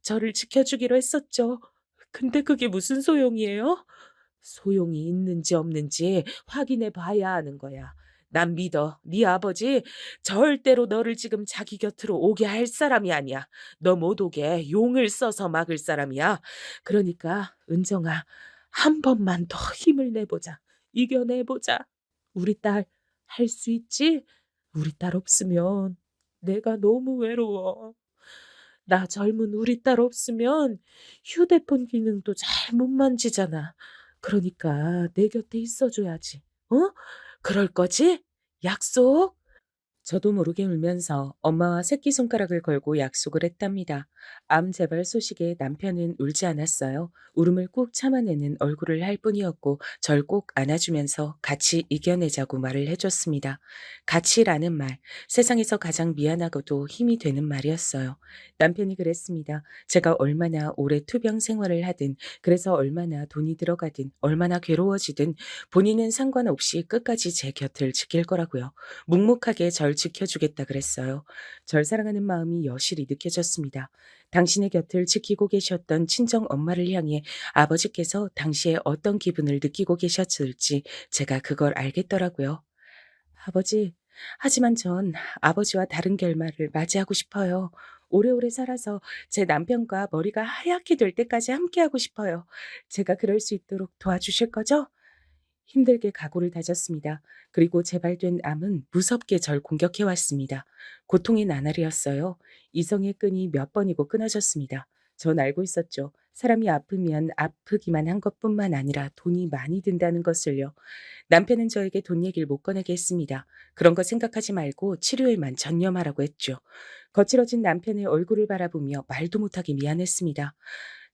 저를 지켜주기로 했었죠. 근데 그게 무슨 소용이에요? 소용이 있는지 없는지 확인해 봐야 하는 거야. 난 믿어. 네 아버지 절대로 너를 지금 자기 곁으로 오게 할 사람이 아니야. 너 못 오게 용을 써서 막을 사람이야. 그러니까 은정아, 한 번만 더 힘을 내보자. 이겨내보자. 우리 딸 할 수 있지? 우리 딸 없으면 내가 너무 외로워. 나 젊은 우리 딸 없으면 휴대폰 기능도 잘 못 만지잖아. 그러니까 내 곁에 있어줘야지. 어? 그럴 거지? 약속? 저도 모르게 울면서 엄마와 새끼손가락을 걸고 약속을 했답니다. 암 재발 소식에 남편은 울지 않았어요. 울음을 꾹 참아내는 얼굴을 할 뿐이었고 절 꼭 안아주면서 같이 이겨내자고 말을 해줬습니다. 같이라는 말, 세상에서 가장 미안하고도 힘이 되는 말이었어요. 남편이 그랬습니다. 제가 얼마나 오래 투병 생활을 하든, 그래서 얼마나 돈이 들어가든, 얼마나 괴로워지든 본인은 상관없이 끝까지 제 곁을 지킬 거라고요. 묵묵하게 절 지켜주겠다 그랬어요. 절 사랑하는 마음이 여실히 느껴졌습니다. 당신의 곁을 지키고 계셨던 친정 엄마를 향해 아버지께서 당시에 어떤 기분을 느끼고 계셨을지 제가 그걸 알겠더라고요. 아버지, 하지만 전 아버지와 다른 결말을 맞이하고 싶어요. 오래오래 살아서 제 남편과 머리가 하얗게 될 때까지 함께하고 싶어요. 제가 그럴 수 있도록 도와주실 거죠? 힘들게 각오를 다졌습니다. 그리고 재발된 암은 무섭게 절 공격해 왔습니다. 고통의 나날이었어요. 이성의 끈이 몇 번이고 끊어졌습니다. 전 알고 있었죠. 사람이 아프면 아프기만 한 것뿐만 아니라 돈이 많이 든다는 것을요. 남편은 저에게 돈 얘기를 못 꺼내게 했습니다. 그런 거 생각하지 말고 치료에만 전념하라고 했죠. 거칠어진 남편의 얼굴을 바라보며 말도 못하게 미안했습니다.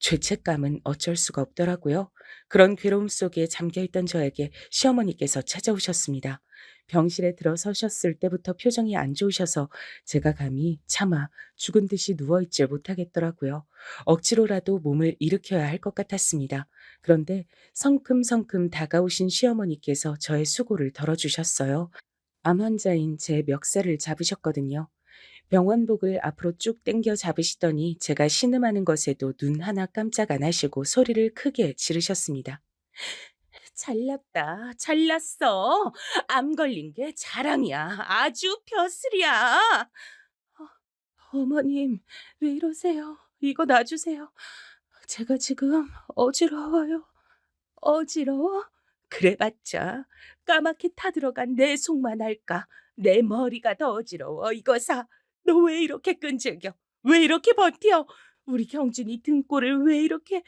죄책감은 어쩔 수가 없더라고요. 그런 괴로움 속에 잠겨있던 저에게 시어머니께서 찾아오셨습니다. 병실에 들어서셨을 때부터 표정이 안 좋으셔서 제가 감히 차마 죽은 듯이 누워있질 못하겠더라고요. 억지로라도 몸을 일으켜야 할 것 같았습니다. 그런데 성큼성큼 다가오신 시어머니께서 저의 수고를 덜어주셨어요. 암 환자인 제 멱살을 잡으셨거든요. 병원복을 앞으로 쭉 당겨 잡으시더니 제가 신음하는 것에도 눈 하나 깜짝 안 하시고 소리를 크게 지르셨습니다. 잘났다. 잘났어. 암 걸린 게 자랑이야. 아주 벼슬이야. 어머님, 왜 이러세요? 이거 놔주세요. 제가 지금 어지러워요. 어지러워? 그래봤자 까맣게 타들어간 내 속만 알까. 내 머리가 더 어지러워. 이거사. 너 왜 이렇게 끈질겨? 왜 이렇게 버텨? 우리 경준이 등골을 왜 이렇게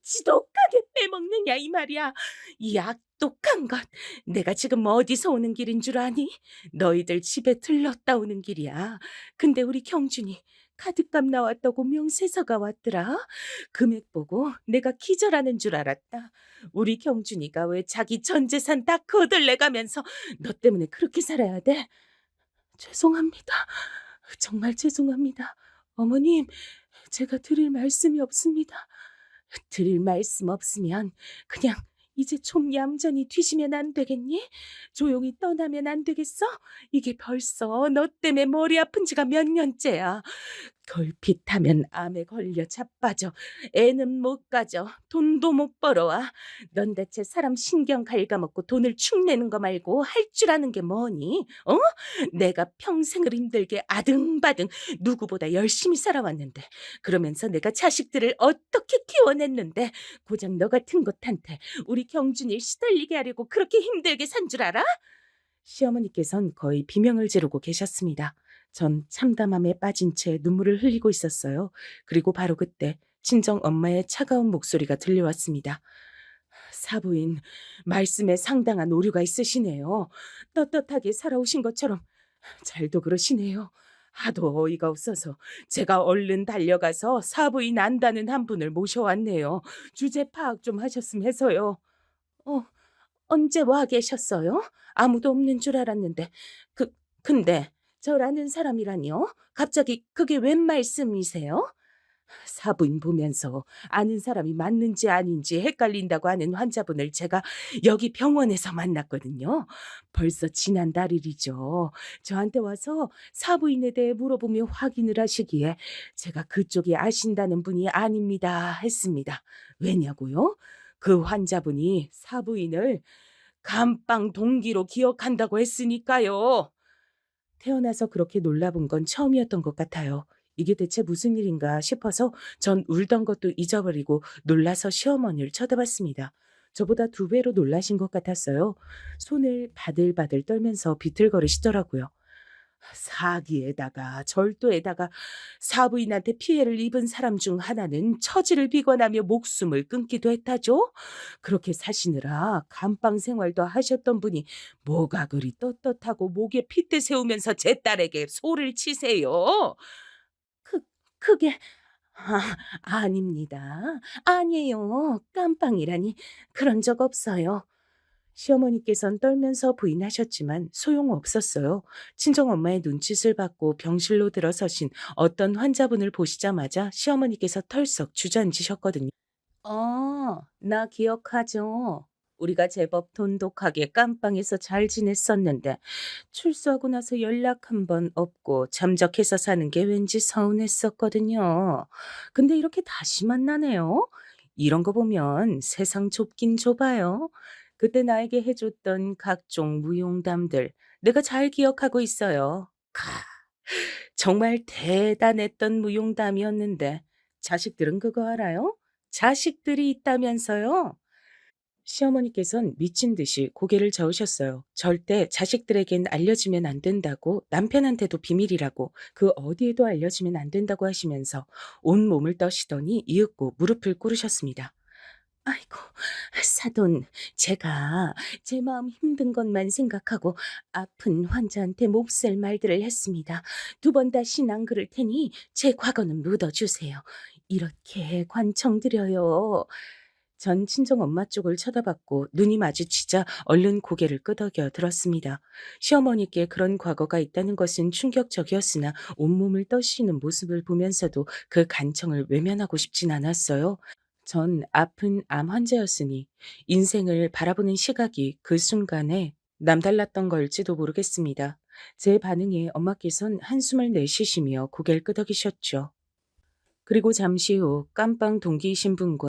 지독하게 빼먹느냐 이 말이야. 이 악독한 것. 내가 지금 어디서 오는 길인 줄 아니? 너희들 집에 들렀다 오는 길이야. 근데 우리 경준이 카드값 나왔다고 명세서가 왔더라. 금액 보고 내가 기절하는 줄 알았다. 우리 경준이가 왜 자기 전 재산 다 거들내가면서 너 때문에 그렇게 살아야 돼? 죄송합니다. 정말 죄송합니다. 어머님, 제가 드릴 말씀이 없습니다. 드릴 말씀 없으면 그냥 이제 좀 얌전히 뒤지면 안 되겠니? 조용히 떠나면 안 되겠어? 이게 벌써 너 때문에 머리 아픈 지가 몇 년째야. 걸핏하면 암에 걸려 자빠져. 애는 못 가져. 돈도 못 벌어와. 넌 대체 사람 신경 갉아먹고 돈을 축내는 거 말고 할 줄 아는 게 뭐니? 어? 내가 평생을 힘들게 아등바등 누구보다 열심히 살아왔는데 그러면서 내가 자식들을 어떻게 키워냈는데 고작 너 같은 것한테 우리 경준이 시달리게 하려고 그렇게 힘들게 산 줄 알아? 시어머니께선 거의 비명을 지르고 계셨습니다. 전 참담함에 빠진 채 눈물을 흘리고 있었어요. 그리고 바로 그때 친정 엄마의 차가운 목소리가 들려왔습니다. 사부인, 말씀에 상당한 오류가 있으시네요. 떳떳하게 살아오신 것처럼 잘도 그러시네요. 하도 어이가 없어서 제가 얼른 달려가서 사부인 안다는 한 분을 모셔왔네요. 주제 파악 좀 하셨으면 해서요. 어, 언제 와 계셨어요? 아무도 없는 줄 알았는데. 근데 저라는 사람이라니요? 갑자기 그게 웬 말씀이세요? 사부인 보면서 아는 사람이 맞는지 아닌지 헷갈린다고 하는 환자분을 제가 여기 병원에서 만났거든요. 벌써 지난달 일이죠. 저한테 와서 사부인에 대해 물어보며 확인을 하시기에 제가 그쪽이 아신다는 분이 아닙니다 했습니다. 왜냐고요? 그 환자분이 사부인을 감방 동기로 기억한다고 했으니까요. 태어나서 그렇게 놀라본 건 처음이었던 것 같아요. 이게 대체 무슨 일인가 싶어서 전 울던 것도 잊어버리고 놀라서 시어머니를 쳐다봤습니다. 저보다 2배로 놀라신 것 같았어요. 손을 바들바들 떨면서 비틀거리시더라고요. 사기에다가 절도에다가 사부인한테 피해를 입은 사람 중 하나는 처지를 비관하며 목숨을 끊기도 했다죠. 그렇게 사시느라 감방 생활도 하셨던 분이 뭐가 그리 떳떳하고 목에 핏대 세우면서 제 딸에게 소를 치세요. 그 그게 아닙니다. 아니에요. 깜빵이라니 그런 적 없어요. 시어머니께선 떨면서 부인하셨지만 소용없었어요. 친정엄마의 눈짓을 받고 병실로 들어서신 어떤 환자분을 보시자마자 시어머니께서 털썩 주저앉으셨거든요. 나 기억하죠. 우리가 제법 돈독하게 깜빵에서 잘 지냈었는데 출소하고 나서 연락 한 번 없고 잠적해서 사는 게 왠지 서운했었거든요. 근데 이렇게 다시 만나네요. 이런 거 보면 세상 좁긴 좁아요. 그때 나에게 해줬던 각종 무용담들 내가 잘 기억하고 있어요. 정말 대단했던 무용담이었는데 자식들은 그거 알아요? 자식들이 있다면서요? 시어머니께선 미친 듯이 고개를 저으셨어요. 절대 자식들에겐 알려지면 안 된다고, 남편한테도 비밀이라고, 그 어디에도 알려지면 안 된다고 하시면서 온몸을 떠시더니 이윽고 무릎을 꿇으셨습니다. 아이고, 사돈, 제가 제 마음 힘든 것만 생각하고 아픈 환자한테 몹쓸 말들을 했습니다. 2번 다신 안 그럴 테니 제 과거는 묻어주세요. 이렇게 관청드려요. 전 친정 엄마 쪽을 쳐다봤고 눈이 마주치자 얼른 고개를 끄덕여 들었습니다. 시어머니께 그런 과거가 있다는 것은 충격적이었으나 온몸을 떠시는 모습을 보면서도 그 간청을 외면하고 싶진 않았어요. 전 아픈 암 환자였으니 인생을 바라보는 시각이 그 순간에 남달랐던 걸지도 모르겠습니다. 제 반응에 엄마께선 한숨을 내쉬시며 고개를 끄덕이셨죠. 그리고 잠시 후 깜빵 동기이신 분과